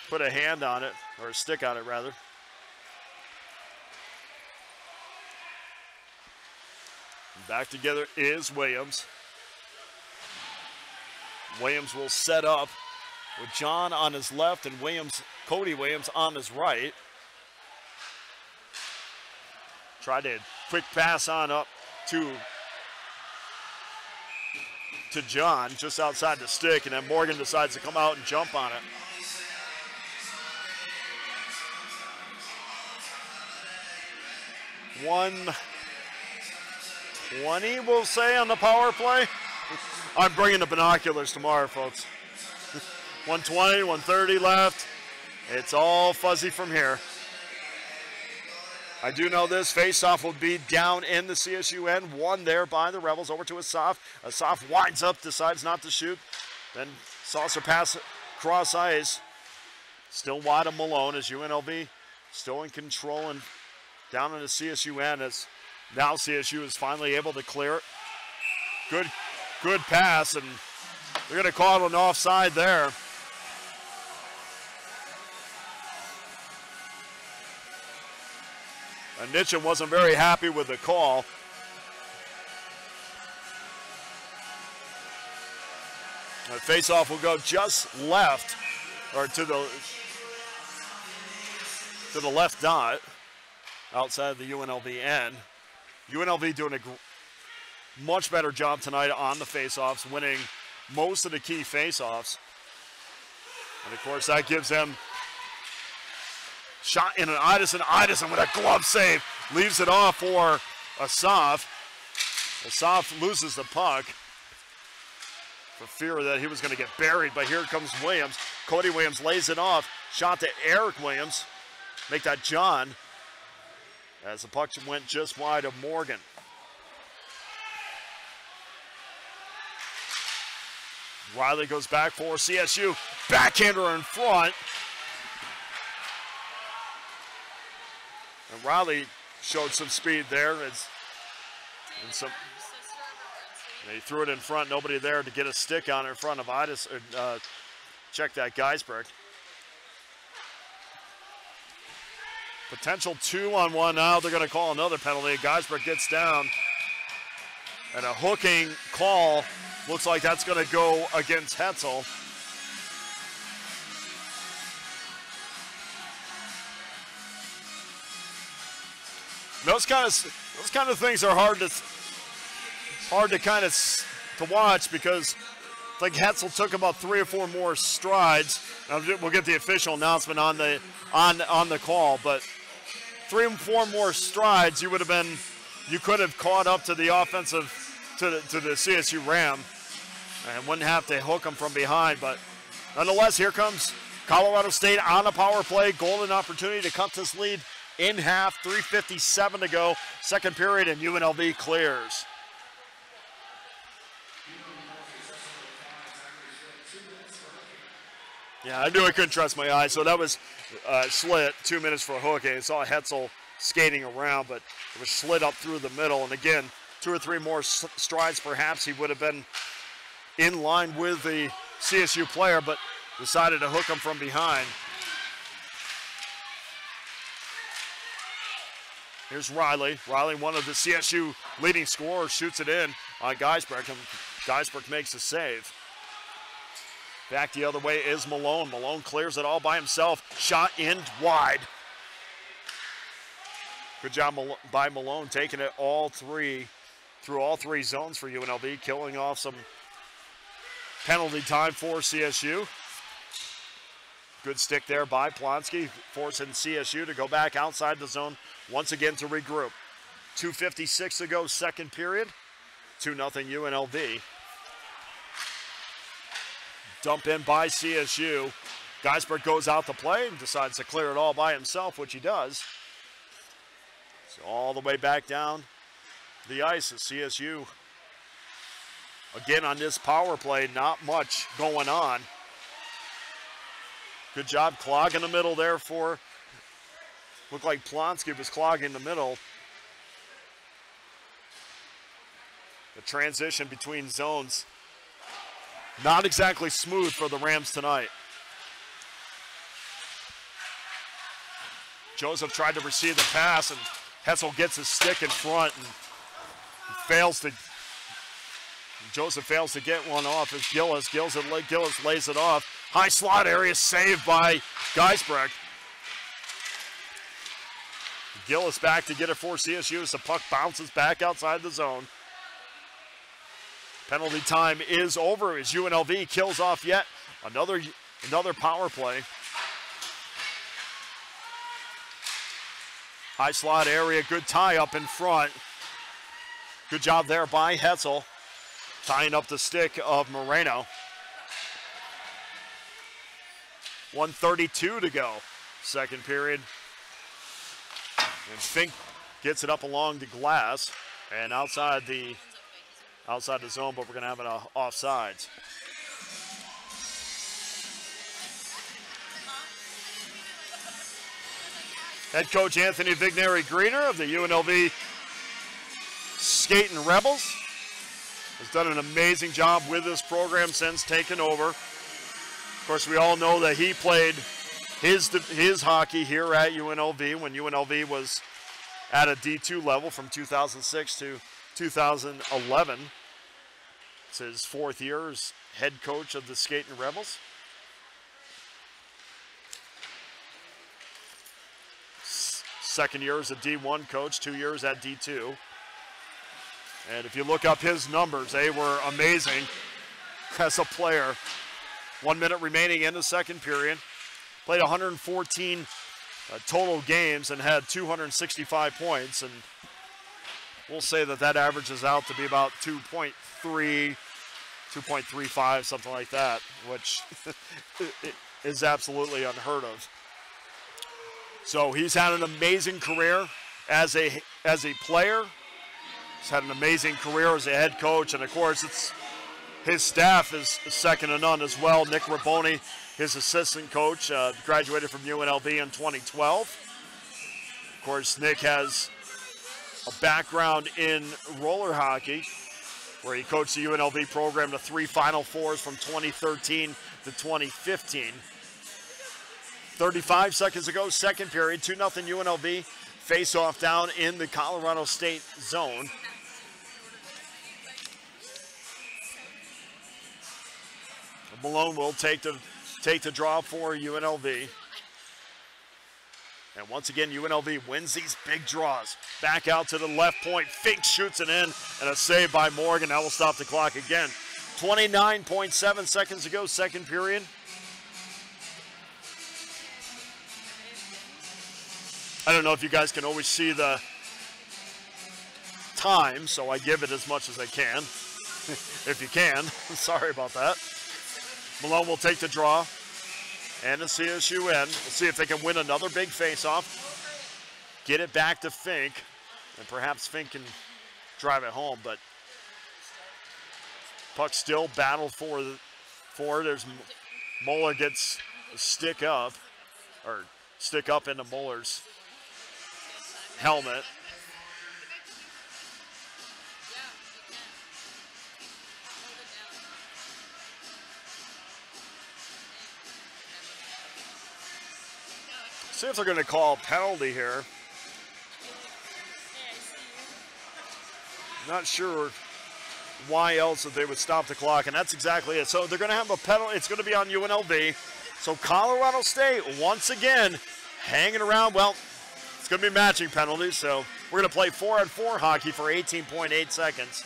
put a hand on it, or a stick on it rather. Back together is Williams. Williams will set up with John on his left and Cody Williams on his right. Tried a quick pass on up to John just outside the stick, and then Morgan decides to come out and jump on it. $1:20, we'll say, on the power play. I'm bringing the binoculars tomorrow, folks. 1:20, 1:30 left. It's all fuzzy from here. I do know this face-off will be down in the CSU end. One there by the Rebels over to Asaf. Asaf winds up, decides not to shoot. Then saucer pass cross ice. Still wide of Malone as UNLV still in control and down in the CSU end as now CSU is finally able to clear it. Good pass, and they're going to call it an offside there. And Nitchin wasn't very happy with the call. The face-off will go just left, or to the left dot, outside of the UNLV end. UNLV doing a much better job tonight on the face-offs, winning most of the key face-offs. And of course, that gives them shot in an Idison. Idison with a glove save leaves it off for Asaf. Asaf loses the puck for fear that he was going to get buried, but here comes Williams. Cody Williams lays it off. Shot to Eric Williams. Make that John. As the puck went just wide of Morgan. Riley goes back for CSU. Backhander in front. And Riley showed some speed there. They threw it in front. Nobody there to get a stick on it in front of Idis. Check that, Geisberg. Potential 2-on-1 now. They're going to call another penalty. Geisberg gets down. And a hooking call. Looks like that's going to go against Hetzel. Those kind of things are hard to kind of watch because I think Hetzel took about 3 or 4 more strides. We'll get the official announcement on the call, but 3 or 4 more strides, you could have caught up to the offensive to the CSU Ram and wouldn't have to hook them from behind. But nonetheless, here comes Colorado State on a power play. Golden opportunity to cut this lead in half. 3:57 to go. Second period, and UNLV clears. Yeah, I knew I couldn't trust my eyes. So that was slit, 2 minutes for a hook. And I saw Hetzel skating around, but it was slid up through the middle. And again, 2 or 3 more strides, perhaps he would have been in line with the CSU player, but decided to hook him from behind. Here's Riley. Riley, one of the CSU leading scorers, shoots it in on Geisberg, and Geisberg makes a save. Back the other way is Malone. Malone clears it all by himself. Shot in wide. Good job by Malone, taking it through all 3 zones for UNLV, killing off some penalty time for CSU. Good stick there by Plonsky, forcing CSU to go back outside the zone once again to regroup. 2:56 to go, second period. 2-0 UNLV. Dump in by CSU. Geisberg goes out to play and decides to clear it all by himself, which he does. So all the way back down the ice is CSU. Again, on this power play, not much going on. Good job clogging the middle there for, looked like Plonsky was clogging the middle. The transition between zones, not exactly smooth for the Rams tonight. Joseph tried to receive the pass, and Hetzel gets his stick in front and Joseph fails to get one off as Gillis lays it off. High slot area saved by Geisberg. Gillis back to get it for CSU as the puck bounces back outside the zone. Penalty time is over as UNLV kills off yet another power play. High slot area, good tie up in front. Good job there by Hetzel, tying up the stick of Moreno. 1:32 to go, second period. And Fink gets it up along the glass and outside the zone, but we're going to have it offsides. Head coach Anthony Vigneri-Greener of the UNLV Skating Rebels has done an amazing job with this program since taking over. Of course, we all know that he played his hockey here at UNLV when UNLV was at a D2 level from 2006 to 2011. It's his 4th year as head coach of the Skating Rebels. Second year as a D1 coach, 2 years at D2. And if you look up his numbers, they were amazing as a player. 1 minute remaining in the second period. Played 114 total games and had 265 points. And we'll say that averages out to be about 2.3, 2.35, something like that, which is absolutely unheard of. So he's had an amazing career as a player. He's had an amazing career as a head coach, and of course, his staff is second to none as well. Nick Raboni, his assistant coach, graduated from UNLV in 2012. Of course, Nick has a background in roller hockey, where he coached the UNLV program to 3 Final Fours from 2013 to 2015. 35 seconds ago, second period, 2-0 UNLV. Face-off down in the Colorado State zone. Malone will take the draw for UNLV. And once again, UNLV wins these big draws. Back out to the left point. Fink shoots it in, and a save by Morgan. That will stop the clock again. 29.7 seconds to go, second period. I don't know if you guys can always see the time, so I give it as much as I can. If you can. Sorry about that. Malone will take the draw. And the CSU end. We'll see if they can win another big face-off. Get it back to Fink. And perhaps Fink can drive it home. But puck still battled for. There's Moeller gets a stick up. Or stick up into Moeller's helmet. See if they're going to call a penalty here. Not sure why else that they would stop the clock, and that's exactly it. So they're going to have a penalty. It's going to be on UNLV. So Colorado State, once again, hanging around. Well, it's going to be matching penalties, so we're going to play 4-on-4 hockey for 18.8 seconds.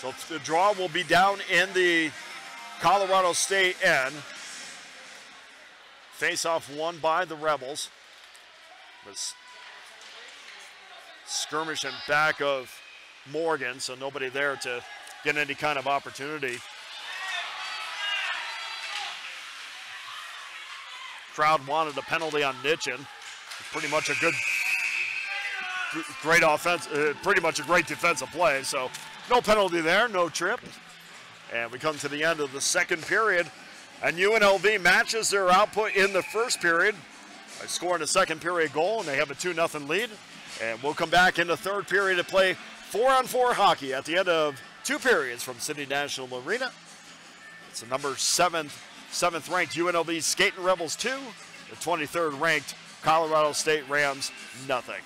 So the draw will be down in the Colorado State end. Face-off won by the Rebels. Was skirmishing back of Morgan, so nobody there to get any kind of opportunity. Crowd wanted a penalty on Nitchin. Pretty much a great offense, pretty much a great defensive play, so no penalty there, no trip. And we come to the end of the second period. And UNLV matches their output in the first period by scoring a second period goal, and they have a 2-0 lead. And we'll come back in the third period to play 4-on-4 hockey at the end of 2 periods from City National Arena. It's the number 7th ranked UNLV Skating Rebels 2, the 23rd ranked Colorado State Rams nothing.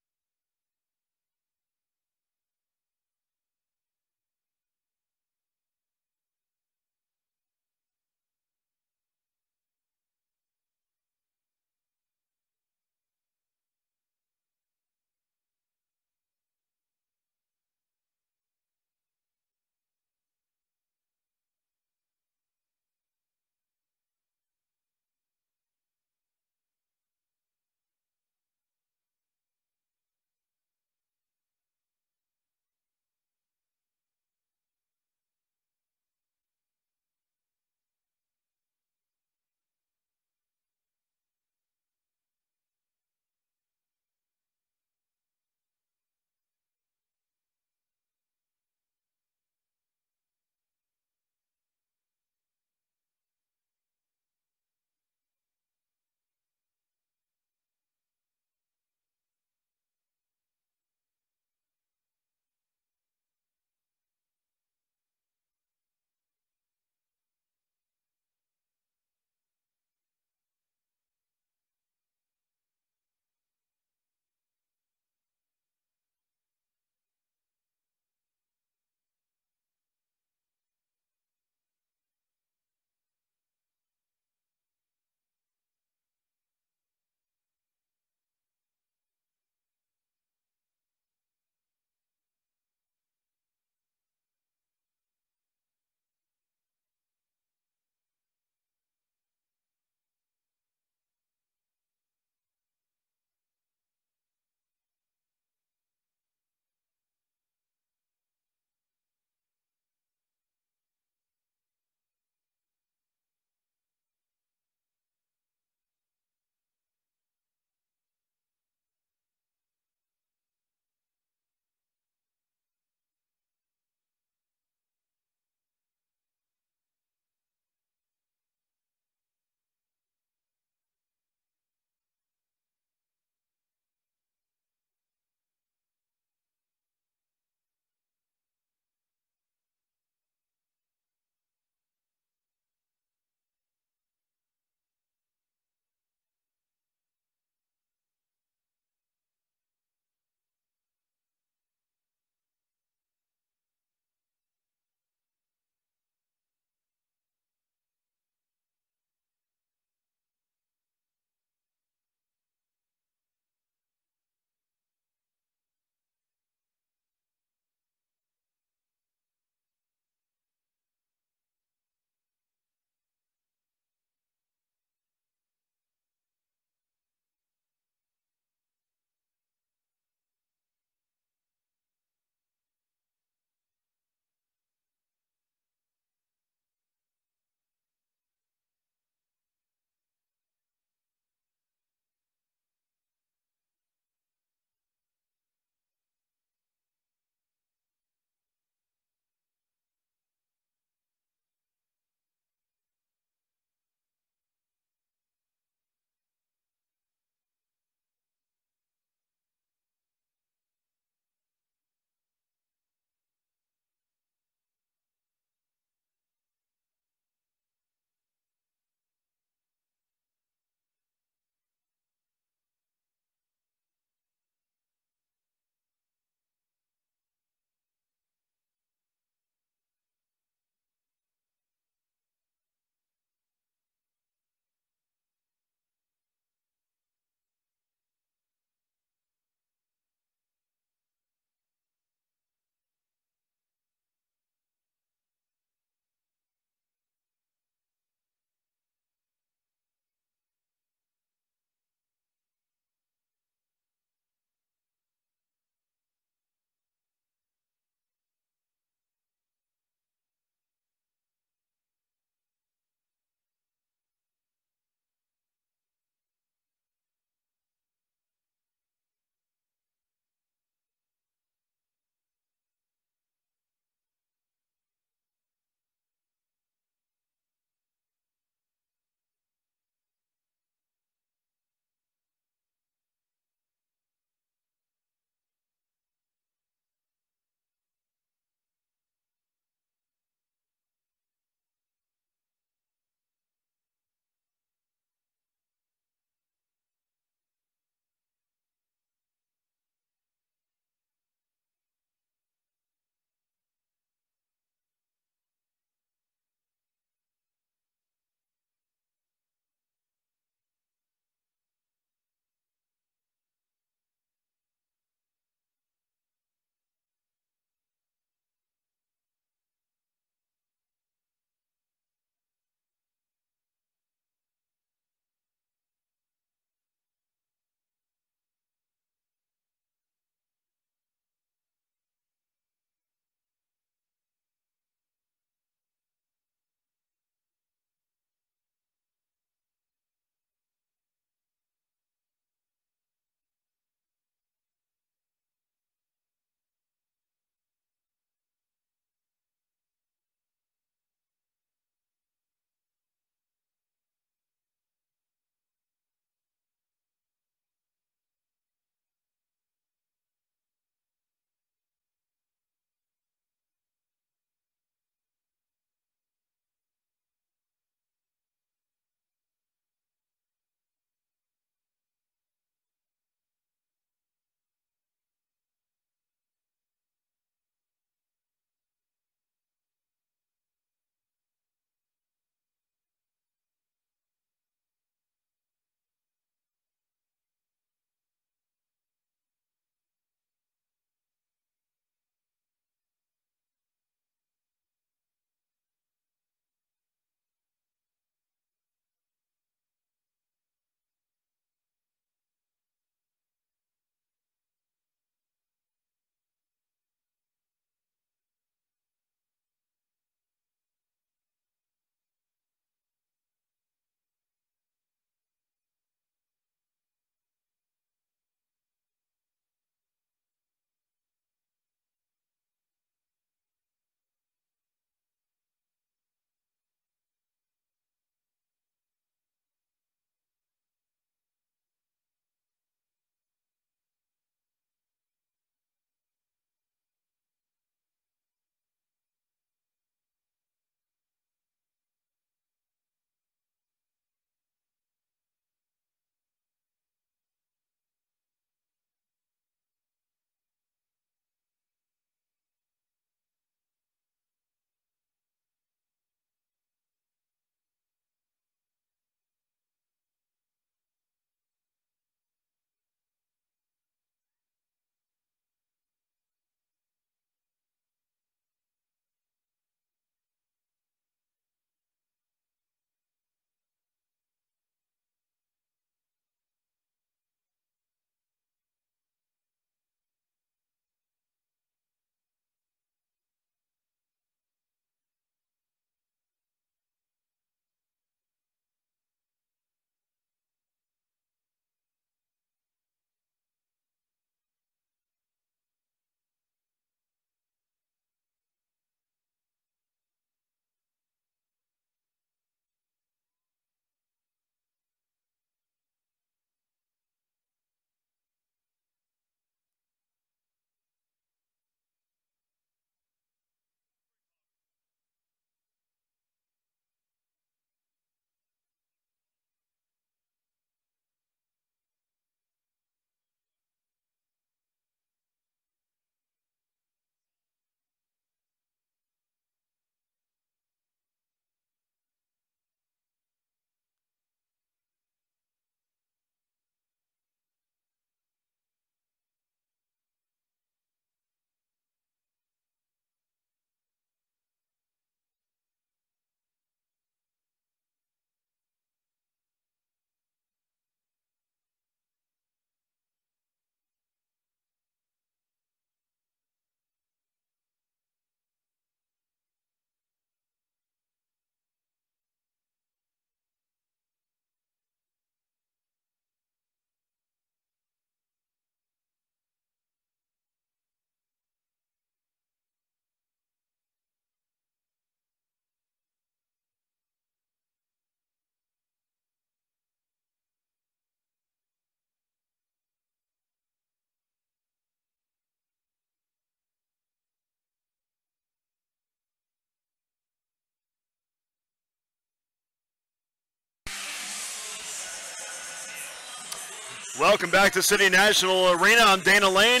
Welcome back to City National Arena. I'm Dana Lane.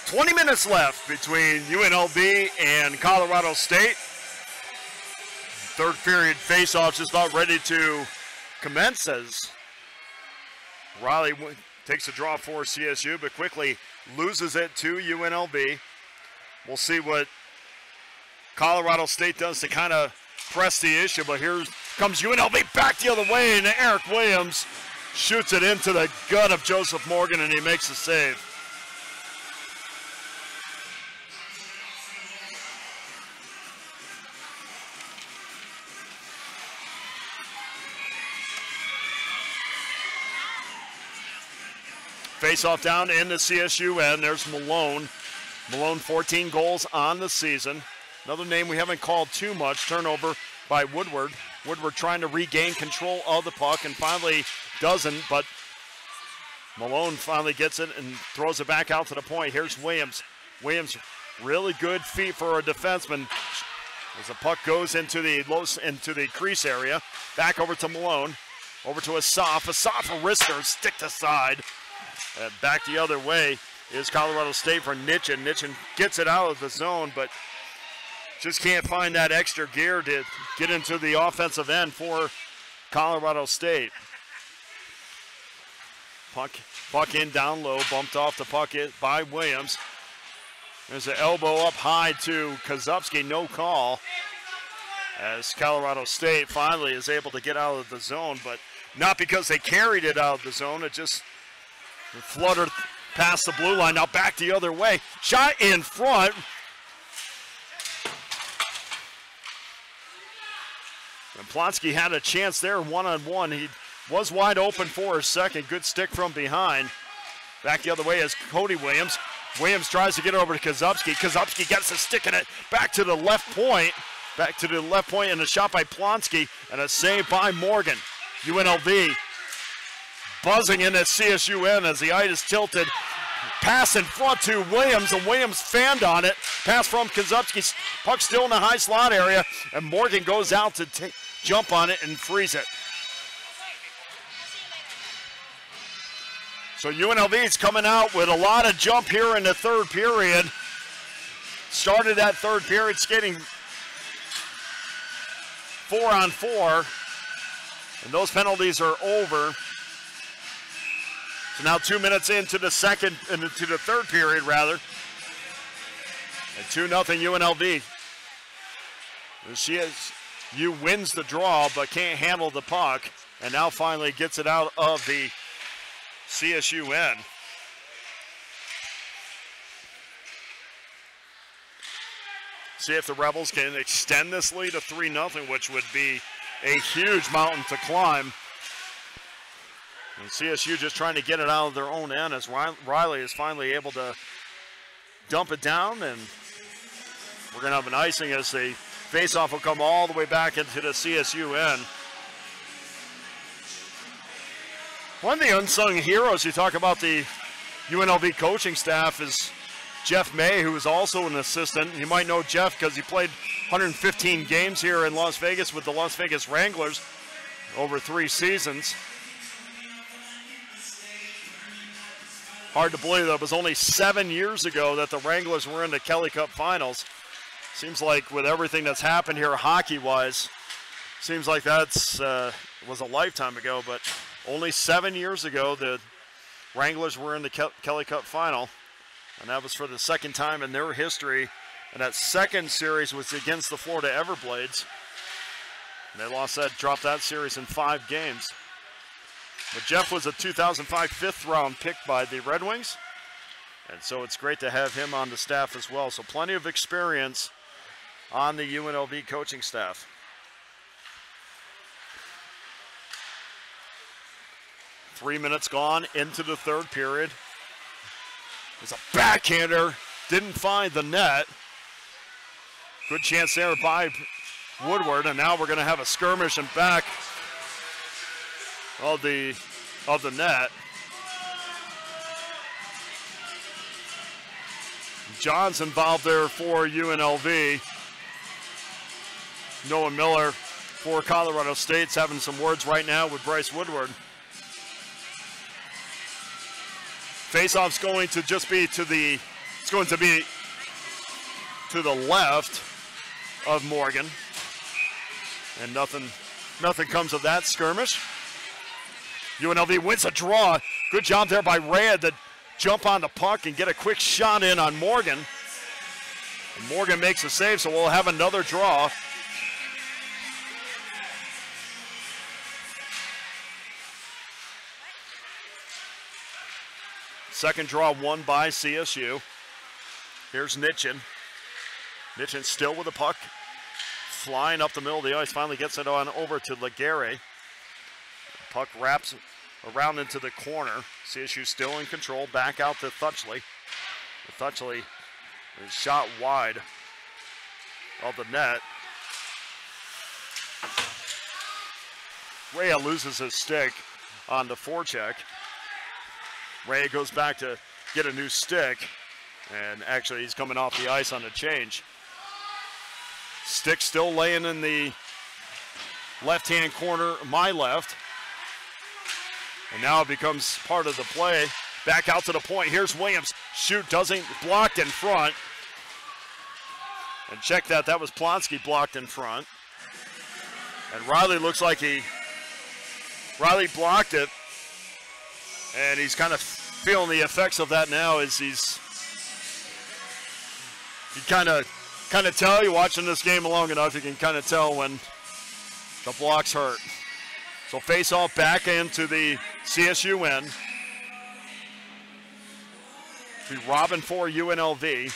20 minutes left between UNLV and Colorado State. Third period face-off just about ready to commence as Riley takes a draw for CSU, but quickly loses it to UNLV. We'll see what Colorado State does to kind of press the issue, but here comes UNLV back the other way, and Eric Williams shoots it into the gut of Joseph Morgan, and he makes the save. Face-off down in the CSU end. There's Malone. Malone, 14 goals on the season. Another name we haven't called too much. Turnover by Woodward. Woodward trying to regain control of the puck and finally doesn't, but Malone finally gets it and throws it back out to the point. Here's Williams. Williams, really good feet for a defenseman. As the puck goes into the crease area. Back over to Malone. Over to Asaf. Asaf, a wrister, stick to side. And back the other way is Colorado State for Nitchin. Nitchin gets it out of the zone, but just can't find that extra gear to get into the offensive end for Colorado State. Puck in down low, bumped off the puck by Williams. There's an elbow up high to Kozubski, no call. As Colorado State finally is able to get out of the zone, but not because they carried it out of the zone, it just fluttered past the blue line. Now back the other way. Shot in front. And Plonsky had a chance there, one-on-one. He was wide open for a second. Good stick from behind. Back the other way is Cody Williams. Williams tries to get over to Kozubski. Kozubski gets a stick in it. Back to the left point. Back to the left point, and a shot by Plonsky and a save by Morgan. UNLV buzzing in at CSU end as the ice is tilted. Pass in front to Williams, and Williams fanned on it. Pass from Kozubski. Puck still in the high slot area, and Morgan goes out to jump on it and freeze it. So UNLV is coming out with a lot of jump here in the third period. Started that third period skating 4-on-4, and those penalties are over. So now 2 minutes into the third period, rather. And 2-0 UNLV. CSU wins the draw, but can't handle the puck, and now finally gets it out of the CSU end. See if the Rebels can extend this lead to 3-0, which would be a huge mountain to climb. And CSU just trying to get it out of their own end as Riley is finally able to dump it down, and we're going to have an icing as the faceoff will come all the way back into the CSU end. One of the unsung heroes, you talk about the UNLV coaching staff, is Jeff May, who is also an assistant. You might know Jeff because he played 115 games here in Las Vegas with the Las Vegas Wranglers over 3 seasons. Hard to believe that it was only 7 years ago that the Wranglers were in the Kelly Cup Finals. Seems like with everything that's happened here hockey-wise, seems like that's was a lifetime ago, but only 7 years ago the Wranglers were in the Kelly Cup Final, and that was for the second time in their history. And that second series was against the Florida Everblades. And they dropped that series in 5 games. But Jeff was a 2005 5th-round pick by the Red Wings, and so it's great to have him on the staff as well. So plenty of experience on the UNLV coaching staff. Three minutes gone into the third period. There's a backhander, didn't find the net. Good chance there by Woodward, and now we're going to have a skirmish and back of the net. John's involved there for UNLV. Noah Miller for Colorado State's having some words right now with Bryce Woodward. Face-off's going to just be to the, it's going to be to the left of Morgan. And nothing comes of that skirmish. UNLV wins a draw. Good job there by Rhea to jump on the puck and get a quick shot in on Morgan. And Morgan makes a save, so we'll have another draw. Second draw won by CSU. Here's Nitchin. Nitchin still with the puck. Flying up the middle of the ice, finally gets it on over to Laguerre. Puck wraps around into the corner. CSU still in control, back out to Thutchley. Thutchley is shot wide of the net. Rhea loses his stick on the forecheck. Rhea goes back to get a new stick, and actually he's coming off the ice on a change. Stick still laying in the left-hand corner, my left. And now it becomes part of the play. Back out to the point. Here's Williams. Shoot doesn't, blocked in front. And check that, that was Plonsky blocked in front. And Riley looks like Riley blocked it. And he's kind of feeling the effects of that now as you kind of tell, you're watching this game long enough, you can kind of tell when the blocks hurt. So face off back into the CSU end. Be Robin for UNLV.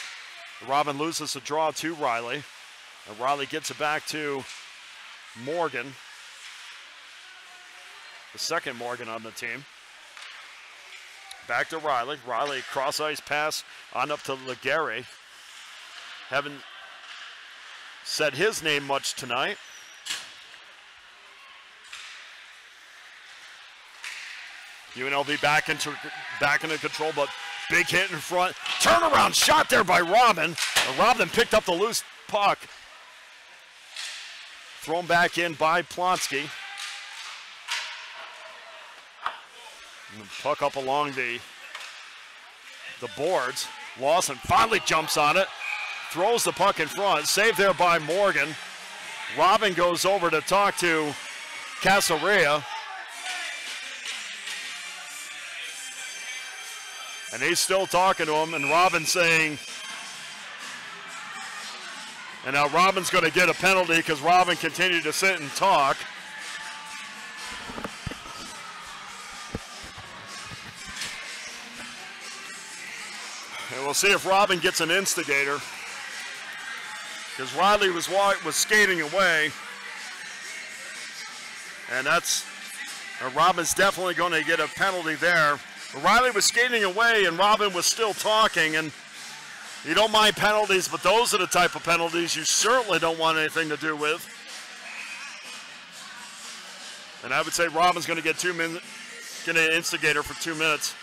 Robin loses the draw to Riley. And Riley gets it back to Morgan. The second Morgan on the team. Back to Riley. Riley cross ice pass on up to Laguerre. Haven't said his name much tonight. UNLV back into control, but big hit in front. Turnaround shot there by Robin. Robin picked up the loose puck. Thrown back in by Plonsky. And the puck up along the boards. Lawson finally jumps on it. Throws the puck in front. Saved there by Morgan. Robin goes over to talk to Casaria. And he's still talking to him, and Robin's saying, and now Robin's going to get a penalty because Robin continued to sit and talk. And we'll see if Robin gets an instigator, because Riley was skating away, and Robin's definitely going to get a penalty there. Riley was skating away and Robin was still talking, and you don't mind penalties, but those are the type of penalties you certainly don't want anything to do with. And I would say Robin's going to get 2 minutes, get an instigator for 2 minutes.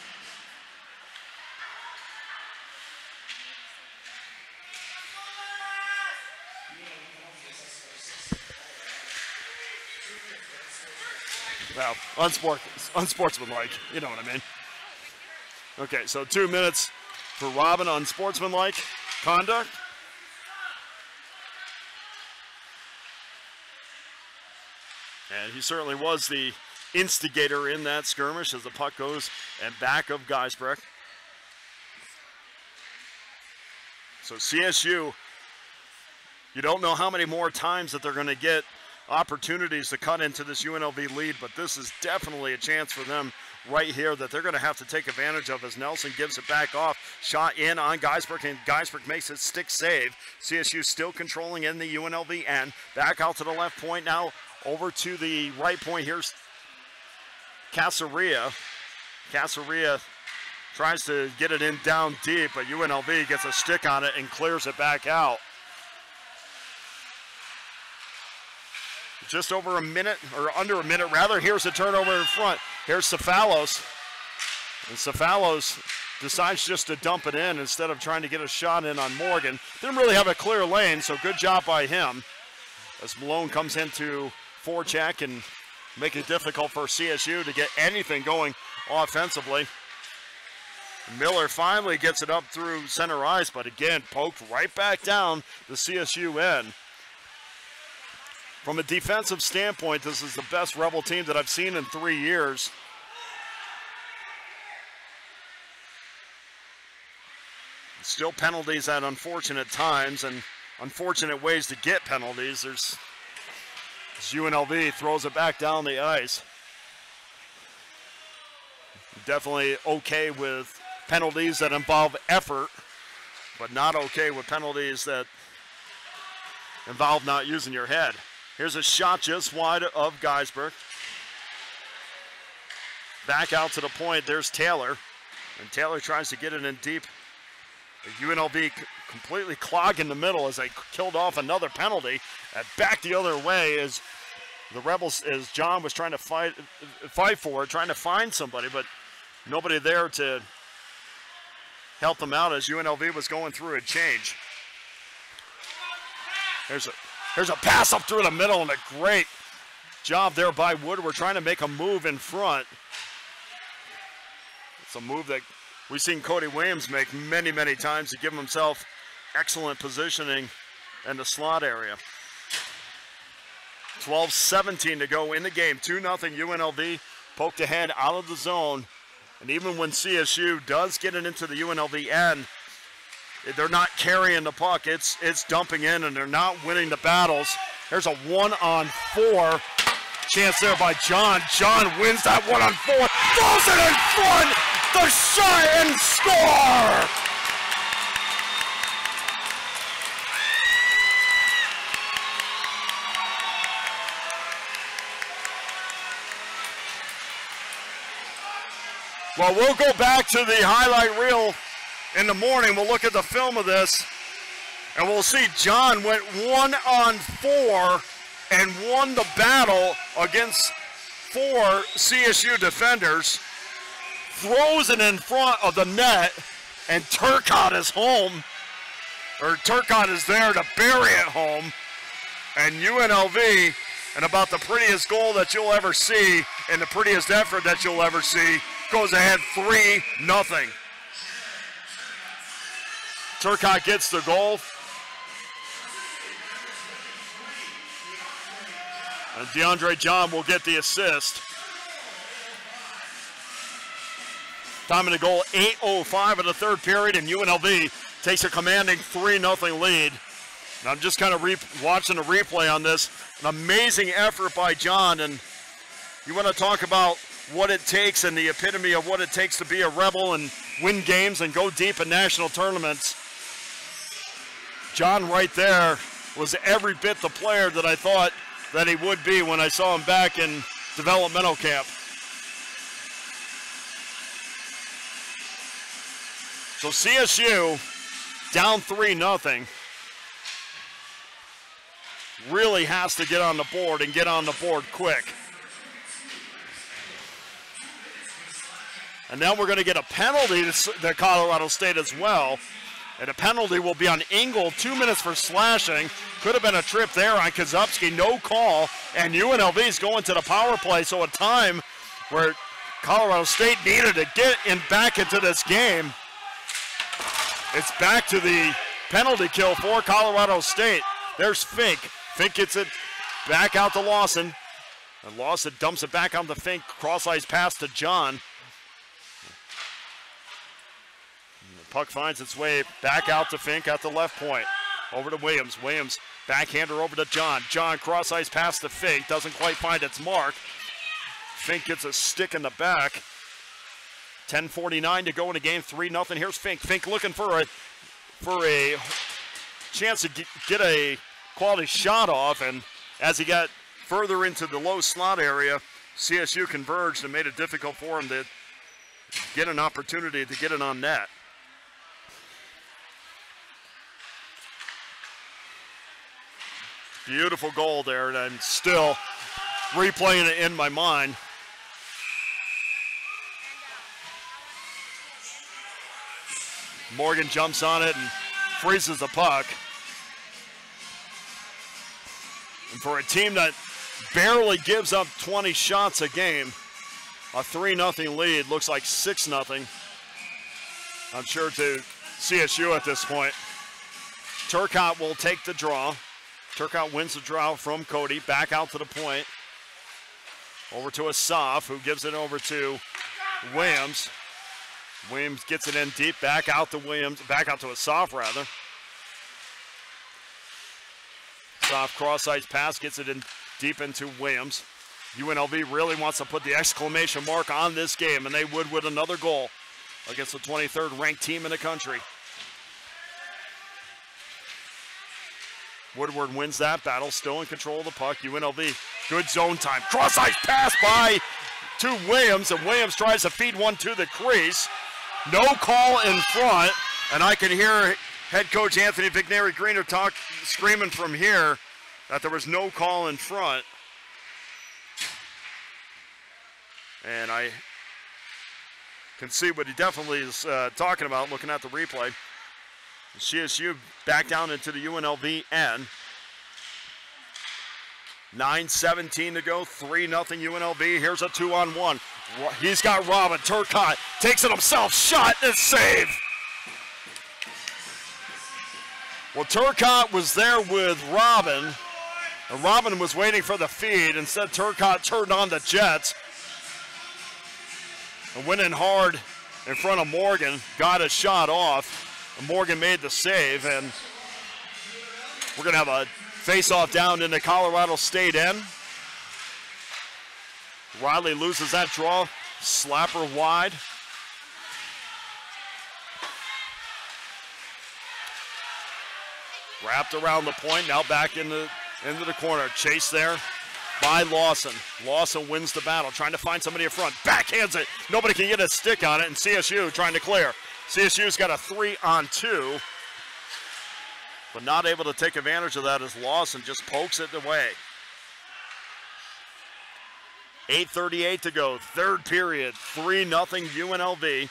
Well, unsportsmanlike, you know what I mean. Okay, so 2 minutes for Robin, unsportsmanlike conduct. And he certainly was the instigator in that skirmish as the puck goes and back of Geisbrecht. So CSU, you don't know how many more times that they're going to get opportunities to cut into this UNLV lead, but this is definitely a chance for them right here that they're going to have to take advantage of as Nelson gives it back off. Shot in on Geisbrecht, and Geisbrecht makes a stick save. CSU still controlling in the UNLV end. Back out to the left point now, over to the right point. Here's Casaria. Casaria tries to get it in down deep, but UNLV gets a stick on it and clears it back out. Just over a minute, or under a minute rather. Here's a turnover in front. Here's Cefalos. And Cefalos decides just to dump it in instead of trying to get a shot in on Morgan. Didn't really have a clear lane, so good job by him. As Malone comes into forecheck and make it difficult for CSU to get anything going offensively. Miller finally gets it up through center ice, but again, poked right back down the CSU end. From a defensive standpoint, this is the best Rebel team that I've seen in 3 years. Still penalties at unfortunate times and unfortunate ways to get penalties. As UNLV throws it back down the ice. Definitely okay with penalties that involve effort, but not okay with penalties that involve not using your head. Here's a shot just wide of Geisberg. Back out to the point, there's Taylor. And Taylor tries to get it in deep. UNLV completely clogged in the middle as they killed off another penalty. And back the other way as the Rebels, as John was trying to fight for it, trying to find somebody, but nobody there to help them out as UNLV was going through a change. Here's a pass up through the middle and a great job there by Woodward trying to make a move in front. It's a move that we've seen Cody Williams make many, many times to give himself excellent positioning in the slot area. 12-17 to go in the game. 2-0 UNLV poked ahead out of the zone. And even when CSU does get it into the UNLV end, they're not carrying the puck. It's dumping in, and they're not winning the battles. There's a 1-on-4 chance there by John. John wins that 1-on-4, throws it in front, the shot and score! Well, we'll go back to the highlight reel in the morning. We'll look at the film of this, and we'll see John went 1-on-4 and won the battle against 4 CSU defenders. Throws it in front of the net, and Turcotte is home, or Turcotte is there to bury it home. And UNLV, and about the prettiest goal that you'll ever see, and the prettiest effort that you'll ever see, goes ahead 3-0. Turcotte gets the goal. And DeAndre John will get the assist. Time in the goal, 8:05 of the third period, and UNLV takes a commanding 3-0 lead. And I'm just kind of watching the replay on this. An amazing effort by John, and you want to talk about what it takes and the epitome of what it takes to be a Rebel and win games and go deep in national tournaments. John right there was every bit the player that I thought that he would be when I saw him back in developmental camp. So CSU down 3-0. Really has to get on the board and get on the board quick. And now we're going to get a penalty to Colorado State as well. And a penalty will be on Engel, 2 minutes for slashing. Could have been a trip there on Kozubski, no call. And UNLV is going to the power play, so a time where Colorado State needed to get back into this game. It's back to the penalty kill for Colorado State. There's Fink. Fink gets it back out to Lawson. And Lawson dumps it back on the Fink. Cross-ice pass to John. Puck finds its way back out to Fink at the left point. Over to Williams. Williams, backhander over to John. John, cross-ice pass to Fink. Doesn't quite find its mark. Fink gets a stick in the back. 10:49 to go in the game. 3-0. Here's Fink. Fink looking for a chance to get a quality shot off. And as he got further into the low slot area, CSU converged and made it difficult for him to get an opportunity to get it on net. Beautiful goal there, and I'm still replaying it in my mind. Morgan jumps on it and freezes the puck. And for a team that barely gives up 20 shots a game, a 3-0 lead looks like 6-0. I'm sure, to CSU at this point. Turcotte will take the draw. Turcotte wins the draw from Cody. Back out to the point. Over to Asaf, who gives it over to Williams. Williams gets it in deep. Back out to Williams. Back out to Asaf, rather. Asaf cross-ice pass. Gets it in deep into Williams. UNLV really wants to put the exclamation mark on this game, and they would with another goal against the 23rd ranked team in the country. Woodward wins that battle, still in control of the puck. UNLV, good zone time. Cross-ice pass by to Williams, and Williams tries to feed one to the crease. No call in front, and I can hear head coach Anthony Vigneri-Greener screaming from here that there was no call in front. And I can see what he definitely is talking about looking at the replay. CSU back down into the UNLV end. 9:17 to go, 3-0 UNLV. Here's a 2-on-1. He's got Robin. Turcotte takes it himself. Shot and save. Well, Turcotte was there with Robin. And Robin was waiting for the feed. Instead, Turcotte turned on the Jets. And went in hard in front of Morgan. Got a shot off. And Morgan made the save. And we're going to have a face-off down in the Colorado State end. Riley loses that draw. Slapper wide. Wrapped around the point. Now back into the corner. Chase there by Lawson. Lawson wins the battle. Trying to find somebody in front. Backhands it. Nobody can get a stick on it. And CSU trying to clear. CSU's got a 3-on-2. But not able to take advantage of that as Lawson just pokes it away. 8:38 to go, third period, 3-0 UNLV.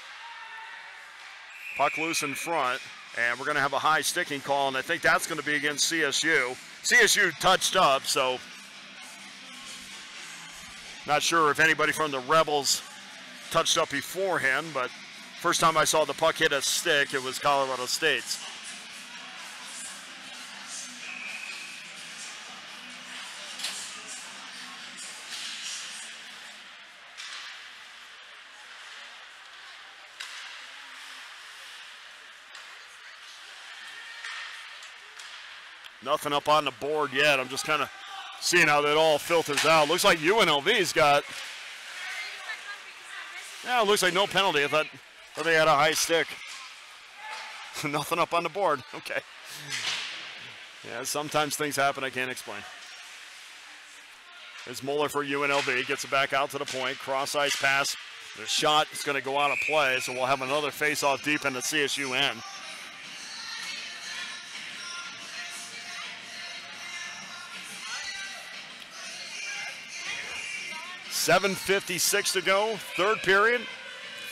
Puck loose in front, and we're going to have a high sticking call, and I think that's going to be against CSU. CSU touched up, so not sure if anybody from the Rebels touched up beforehand, but first time I saw the puck hit a stick, it was Colorado State's. Nothing up on the board yet. I'm just kind of seeing how that all filters out. Looks like UNLV's got, yeah, it looks like no penalty. I thought they had a high stick. Nothing up on the board. Okay. Yeah, sometimes things happen I can't explain. There's Mueller for UNLV. Gets it back out to the point. Cross-ice pass. The shot is going to go out of play, so we'll have another face-off deep in the CSU end. 7:56 to go, third period.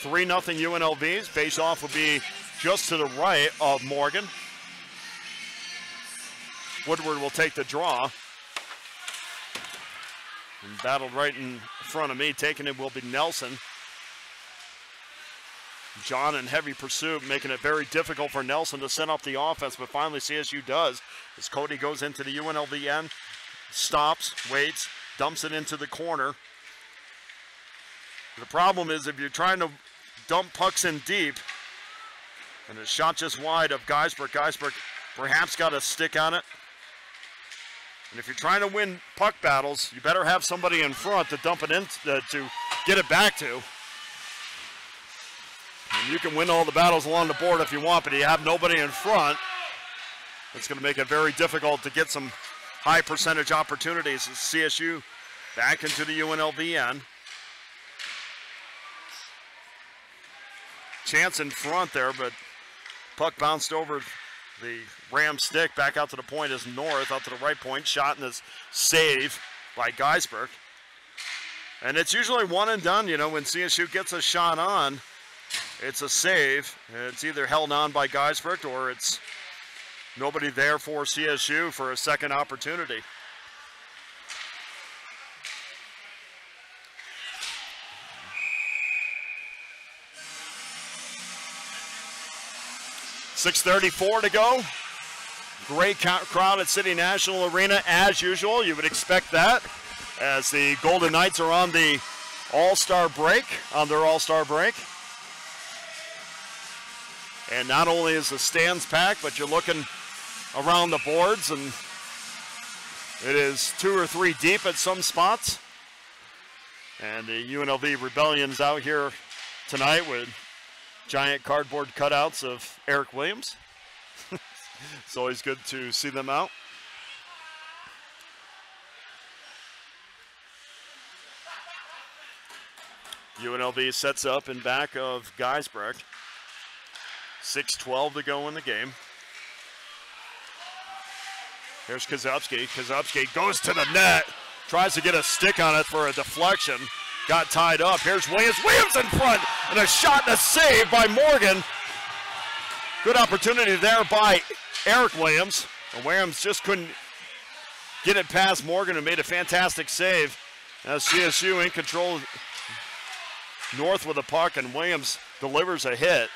3-0 UNLV's. Face-off will be just to the right of Morgan. Woodward will take the draw. And battled right in front of me. Taking it will be Nelson. John in heavy pursuit, making it very difficult for Nelson to set up the offense, but finally CSU does. As Cody goes into the UNLV end, stops, waits, dumps it into the corner. The problem is if you're trying to dump pucks in deep, and a shot just wide of Geisberg. Geisberg perhaps got a stick on it. And if you're trying to win puck battles, you better have somebody in front to dump it in, to get it back to. And you can win all the battles along the board if you want, but you have nobody in front. It's going to make it very difficult to get some high percentage opportunities. As CSU back into the UNLV end. Chance in front there, but puck bounced over the Ram stick. Back out to the point is North, out to the right point. Shot in this save by Geisberg. And it's usually one and done, you know, when CSU gets a shot on, it's a save. It's either held on by Geisberg or it's nobody there for CSU for a second opportunity. 6:34 to go. Great crowd at City National Arena as usual. You would expect that as the Golden Knights are on the All-Star break, on their All-Star break. And not only is the stands packed, but you're looking around the boards and it is 2 or 3 deep at some spots. And the UNLV Rebellion's out here tonight with giant cardboard cutouts of Eric Williams. It's always good to see them out. UNLV sets up in back of Geisbrecht. 6:12 to go in the game. Here's Kozubski. Kozubski goes to the net, tries to get a stick on it for a deflection. Got tied up. Here's Williams. Williams in front, and a shot and a save by Morgan. Good opportunity there by Eric Williams. And Williams just couldn't get it past Morgan, who made a fantastic save. As CSU in control North with the puck, and Williams delivers a hit.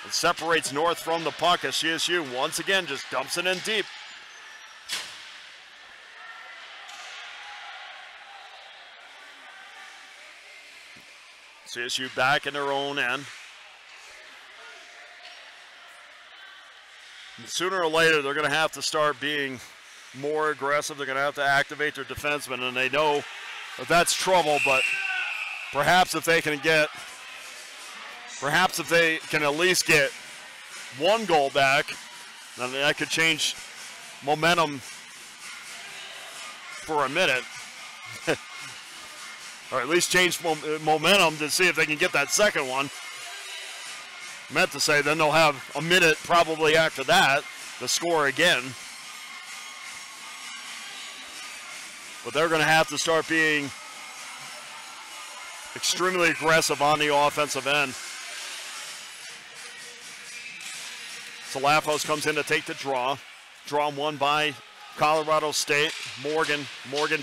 It separates North from the puck as CSU once again just dumps it in deep. CSU back in their own end. And sooner or later, they're going to have to start being more aggressive. They're going to have to activate their defensemen, and they know that that's trouble, but perhaps if they can at least get one goal back, then that could change momentum for a minute. Or at least change momentum to see if they can get that second one. Meant to say then they'll have a minute probably after that to score again. But they're going to have to start being extremely aggressive on the offensive end. Salafos comes in to take the draw. Draw won by Colorado State. Morgan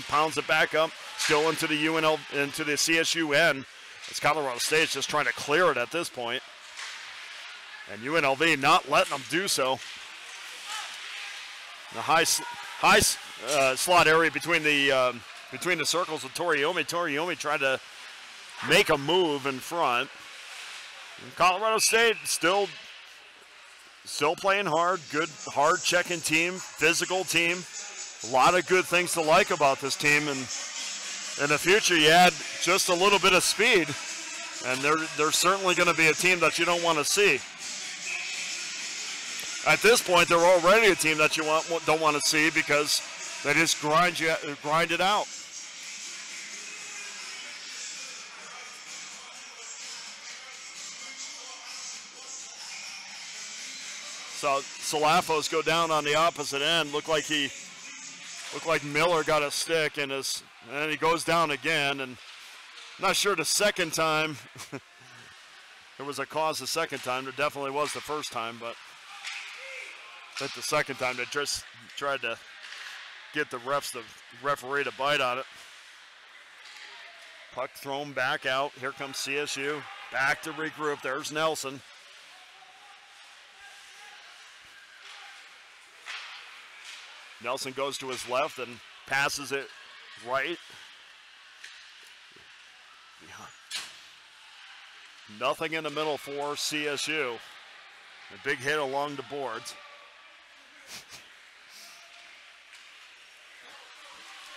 pounds it back up. Still into the into the CSU end. As Colorado State's just trying to clear it at this point. And UNLV not letting them do so. The high slot area between the circles of Toriomi. Toriomi tried to make a move in front. And Colorado State still playing hard. Good, hard checking team, physical team. A lot of good things to like about this team. And in the future, you add just a little bit of speed, and they're certainly going to be a team that you don't want to see. At this point, they're already a team that you don't want to see because they just grind it out. So Salafos go down on the opposite end. Looked like Miller got a stick and he goes down again. And I'm not sure the second time there was a cause the second time. There definitely was the first time, but I think the second time they just tried to get the referee to bite on it. Puck thrown back out. Here comes CSU. Back to regroup. There's Nelson. Nelson goes to his left and passes it right. Nothing in the middle for CSU. A big hit along the boards.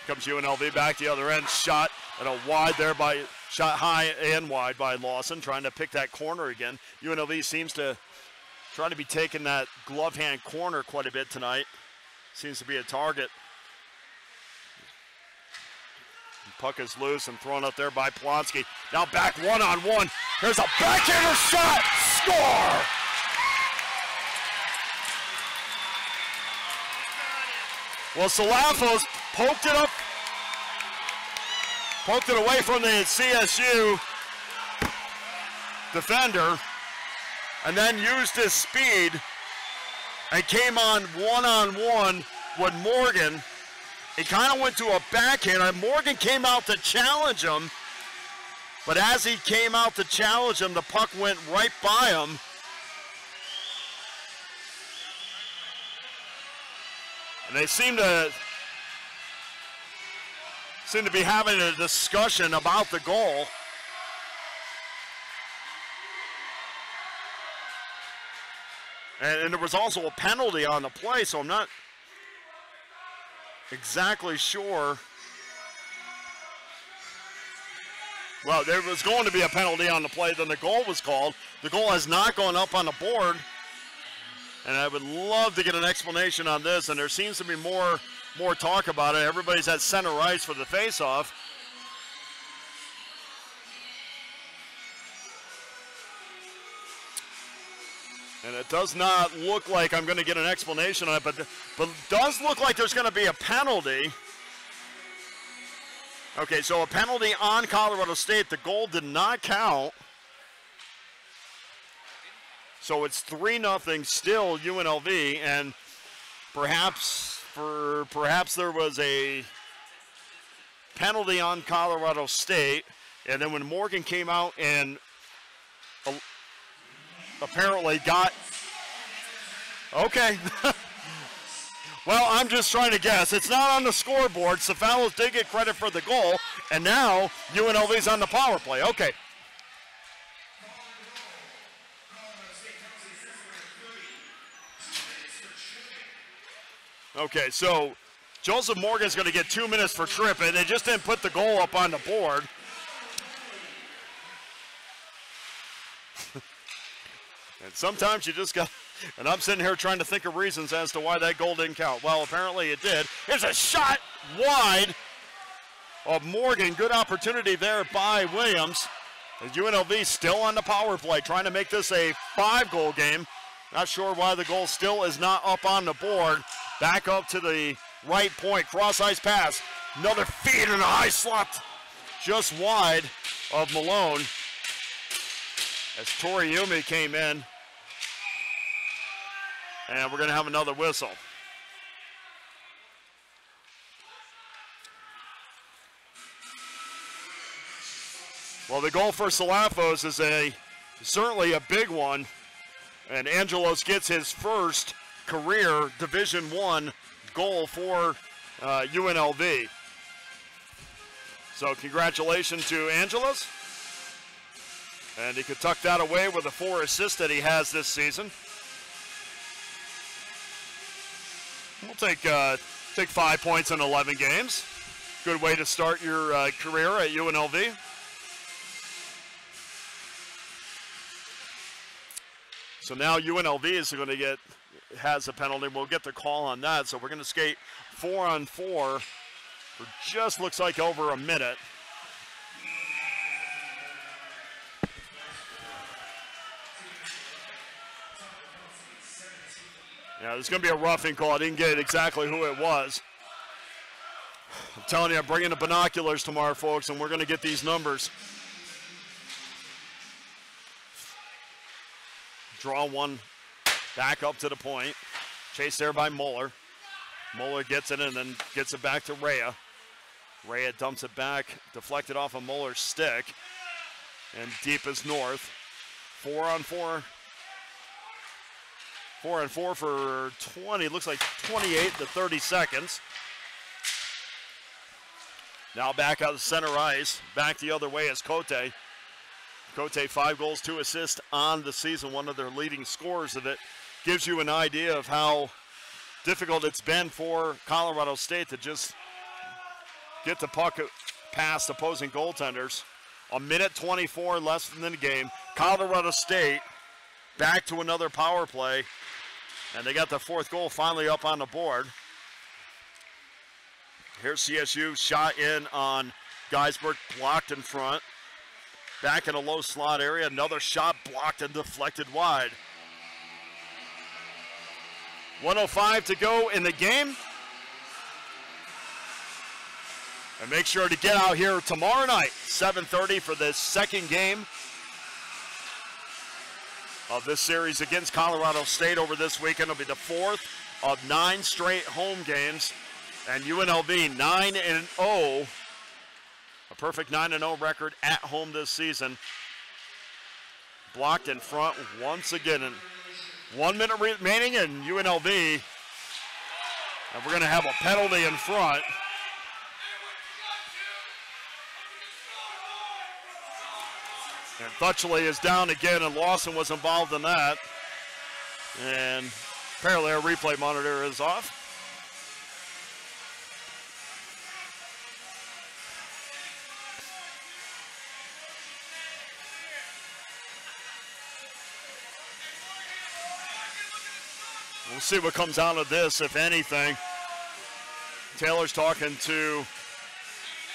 Comes UNLV back the other end. Shot and a wide there shot high and wide by Lawson, trying to pick that corner again. UNLV seems to try to be taking that glove hand corner quite a bit tonight. Seems to be a target. Puck is loose and thrown up there by Plonsky. Now back one-on-one. There's a backhander shot. Score! Well, Salafos poked it away from the CSU defender, and then used his speed and came on one-on-one with Morgan. He kind of went to a backhand, and Morgan came out to challenge him. But as he came out to challenge him, the puck went right by him. And they seem to be having a discussion about the goal. And there was also a penalty on the play, so I'm not exactly sure. Well, there was going to be a penalty on the play, then the goal was called. The goal has not gone up on the board. And I would love to get an explanation on this, and there seems to be more talk about it. Everybody's at center ice for the faceoff. And it does not look like I'm going to get an explanation on it, but it does look like there's going to be a penalty. Okay, so a penalty on Colorado State. The goal did not count. So it's 3-0 still UNLV, and perhaps there was a penalty on Colorado State, and then when Morgan came out and apparently got, okay. Well, I'm just trying to guess. It's not on the scoreboard. Cefalos did get credit for the goal, and now UNLV's on the power play. Okay. Okay, so Joseph Morgan's going to get 2 minutes for tripping. They just didn't put the goal up on the board. And sometimes you just got, and I'm sitting here trying to think of reasons as to why that goal didn't count. Well, apparently it did. Here's a shot wide of Morgan. Good opportunity there by Williams. And UNLV still on the power play, trying to make this a 5-goal game. Not sure why the goal still is not up on the board. Back up to the right point, cross-ice pass. Another feed and a high slot just wide of Malone as Toriumi came in. And we're going to have another whistle. Well, the goal for Salafos is certainly a big one. And Angelos gets his first career Division I goal for UNLV. So congratulations to Angelos. And he could tuck that away with the 4 assists that he has this season. We'll take 5 points in 11 games. Good way to start your career at UNLV. So now UNLV is going to has a penalty. We'll get the call on that. So we're going to skate 4-on-4 for just looks like over a minute. Yeah, there's going to be a roughing call. I didn't get exactly who it was. I'm telling you, I'm bringing the binoculars tomorrow, folks, and we're going to get these numbers. Draw one back up to the point. Chased there by Moeller. Moeller gets it and then gets it back to Rhea. Rhea dumps it back, deflected off of Moeller's stick. And deep is north. 4-on-4. 4-on-4 for 20, looks like 28 to 30 seconds. Now back out of center ice. Back the other way is Cote. Cote, 5 goals, 2 assists on the season, one of their leading scorers of it. Gives you an idea of how difficult it's been for Colorado State to just get the puck past opposing goaltenders. A minute 24 less than the game. Colorado State back to another power play, and they got the 4th goal finally up on the board. Here's CSU, shot in on Geisberg, blocked in front. Back in a low slot area, another shot blocked and deflected wide. 1:05 to go in the game. And make sure to get out here tomorrow night, 7:30 for the second game of this series against Colorado State over this weekend. It'll be the 4th of 9 straight home games. And UNLV 9-0. A perfect 9-0 record at home this season. Blocked in front once again. And 1 minute remaining, and UNLV And we're going to have a penalty in front. And Thutchley is down again, and Lawson was involved in that. And apparently our replay monitor is off. We'll see what comes out of this, if anything. Taylor's talking to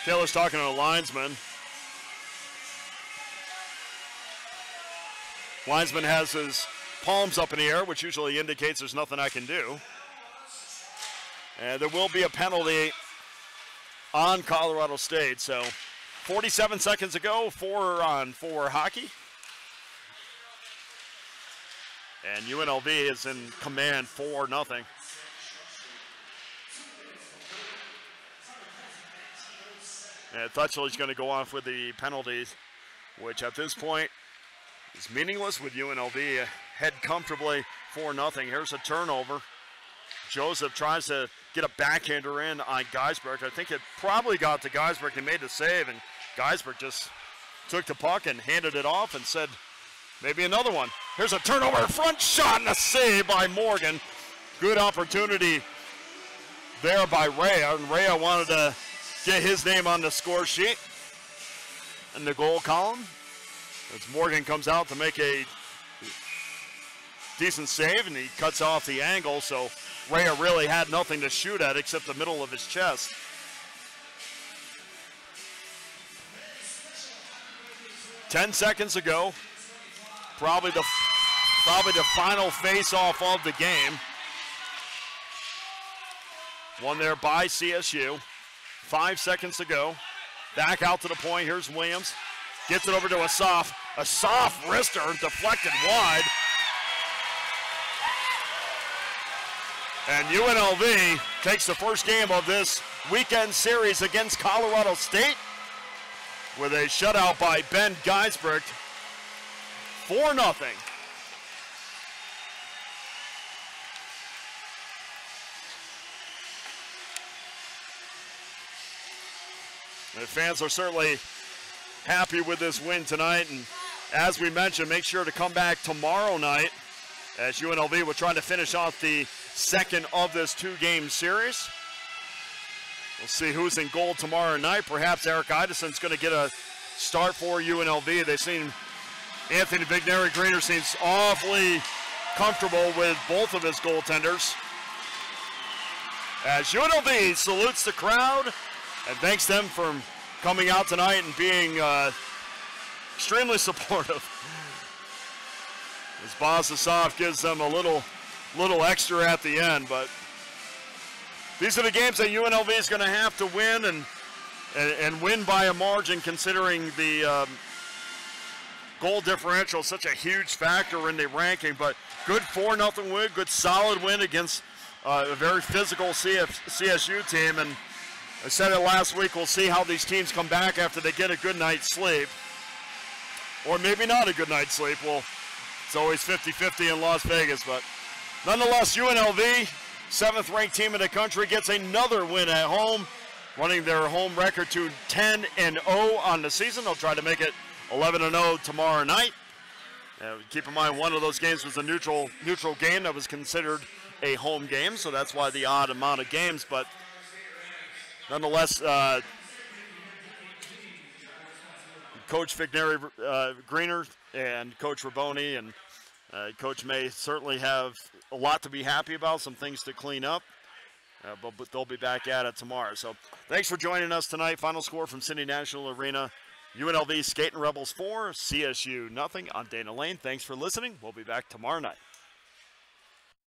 the linesman. Linesman has his palms up in the air, which usually indicates there's nothing I can do. And there will be a penalty on Colorado State. So 47 seconds ago, 4-on-4 hockey. And UNLV is in command 4-0. And Thutchley's going to go off with the penalties, which at this point is meaningless with UNLV ahead comfortably 4-0. Here's a turnover. Joseph tries to get a backhander in on Geisberg. I think it probably got to Geisberg. He made the save, and Geisberg just took the puck and handed it off and said, maybe another one. Here's a turnover, front shot, and a save by Morgan. Good opportunity there by Rhea, and Rhea wanted to get his name on the score sheet in the goal column. As Morgan comes out to make a decent save, and he cuts off the angle, so Rhea really had nothing to shoot at except the middle of his chest. Ten seconds ago, probably the final face-off of the game. One there by CSU. 5 seconds to go. Back out to the point. Here's Williams. Gets it over to Asaf. Asaf wrister deflected wide. And UNLV takes the first game of this weekend series against Colorado State with a shutout by Ben Geisberg. 4-0. The fans are certainly happy with this win tonight, and as we mentioned, make sure to come back tomorrow night as UNLV will try to finish off the second of this two-game series. We'll see who's in goal tomorrow night. Perhaps Eric Ideson's going to get a start for UNLV. They've seen Anthony Vigneri-Greener seems awfully comfortable with both of his goaltenders. As UNLV salutes the crowd and thanks them for coming out tonight and being extremely supportive. As Boz Asaf gives them a little extra at the end, but these are the games that UNLV is going to have to win and win by a margin, considering the goal differential is such a huge factor in the ranking. But good 4-0 win, good solid win against a very physical CSU team. And I said it last week, we'll see how these teams come back after they get a good night's sleep. Or maybe not a good night's sleep. Well, it's always 50-50 in Las Vegas. But nonetheless, UNLV, 7th-ranked team in the country, gets another win at home, running their home record to 10-0 on the season. They'll try to make it 11-0 tomorrow night. Keep in mind, one of those games was a neutral game that was considered a home game, so that's why the odd amount of games. But nonetheless, Coach Vigneri-Greener and Coach Raboni and Coach May certainly have a lot to be happy about, some things to clean up, but they'll be back at it tomorrow. So thanks for joining us tonight. Final score from Cindy National Arena: UNLV Skating Rebels 4, CSU 0 on Dana Lane. Thanks for listening. We'll be back tomorrow night.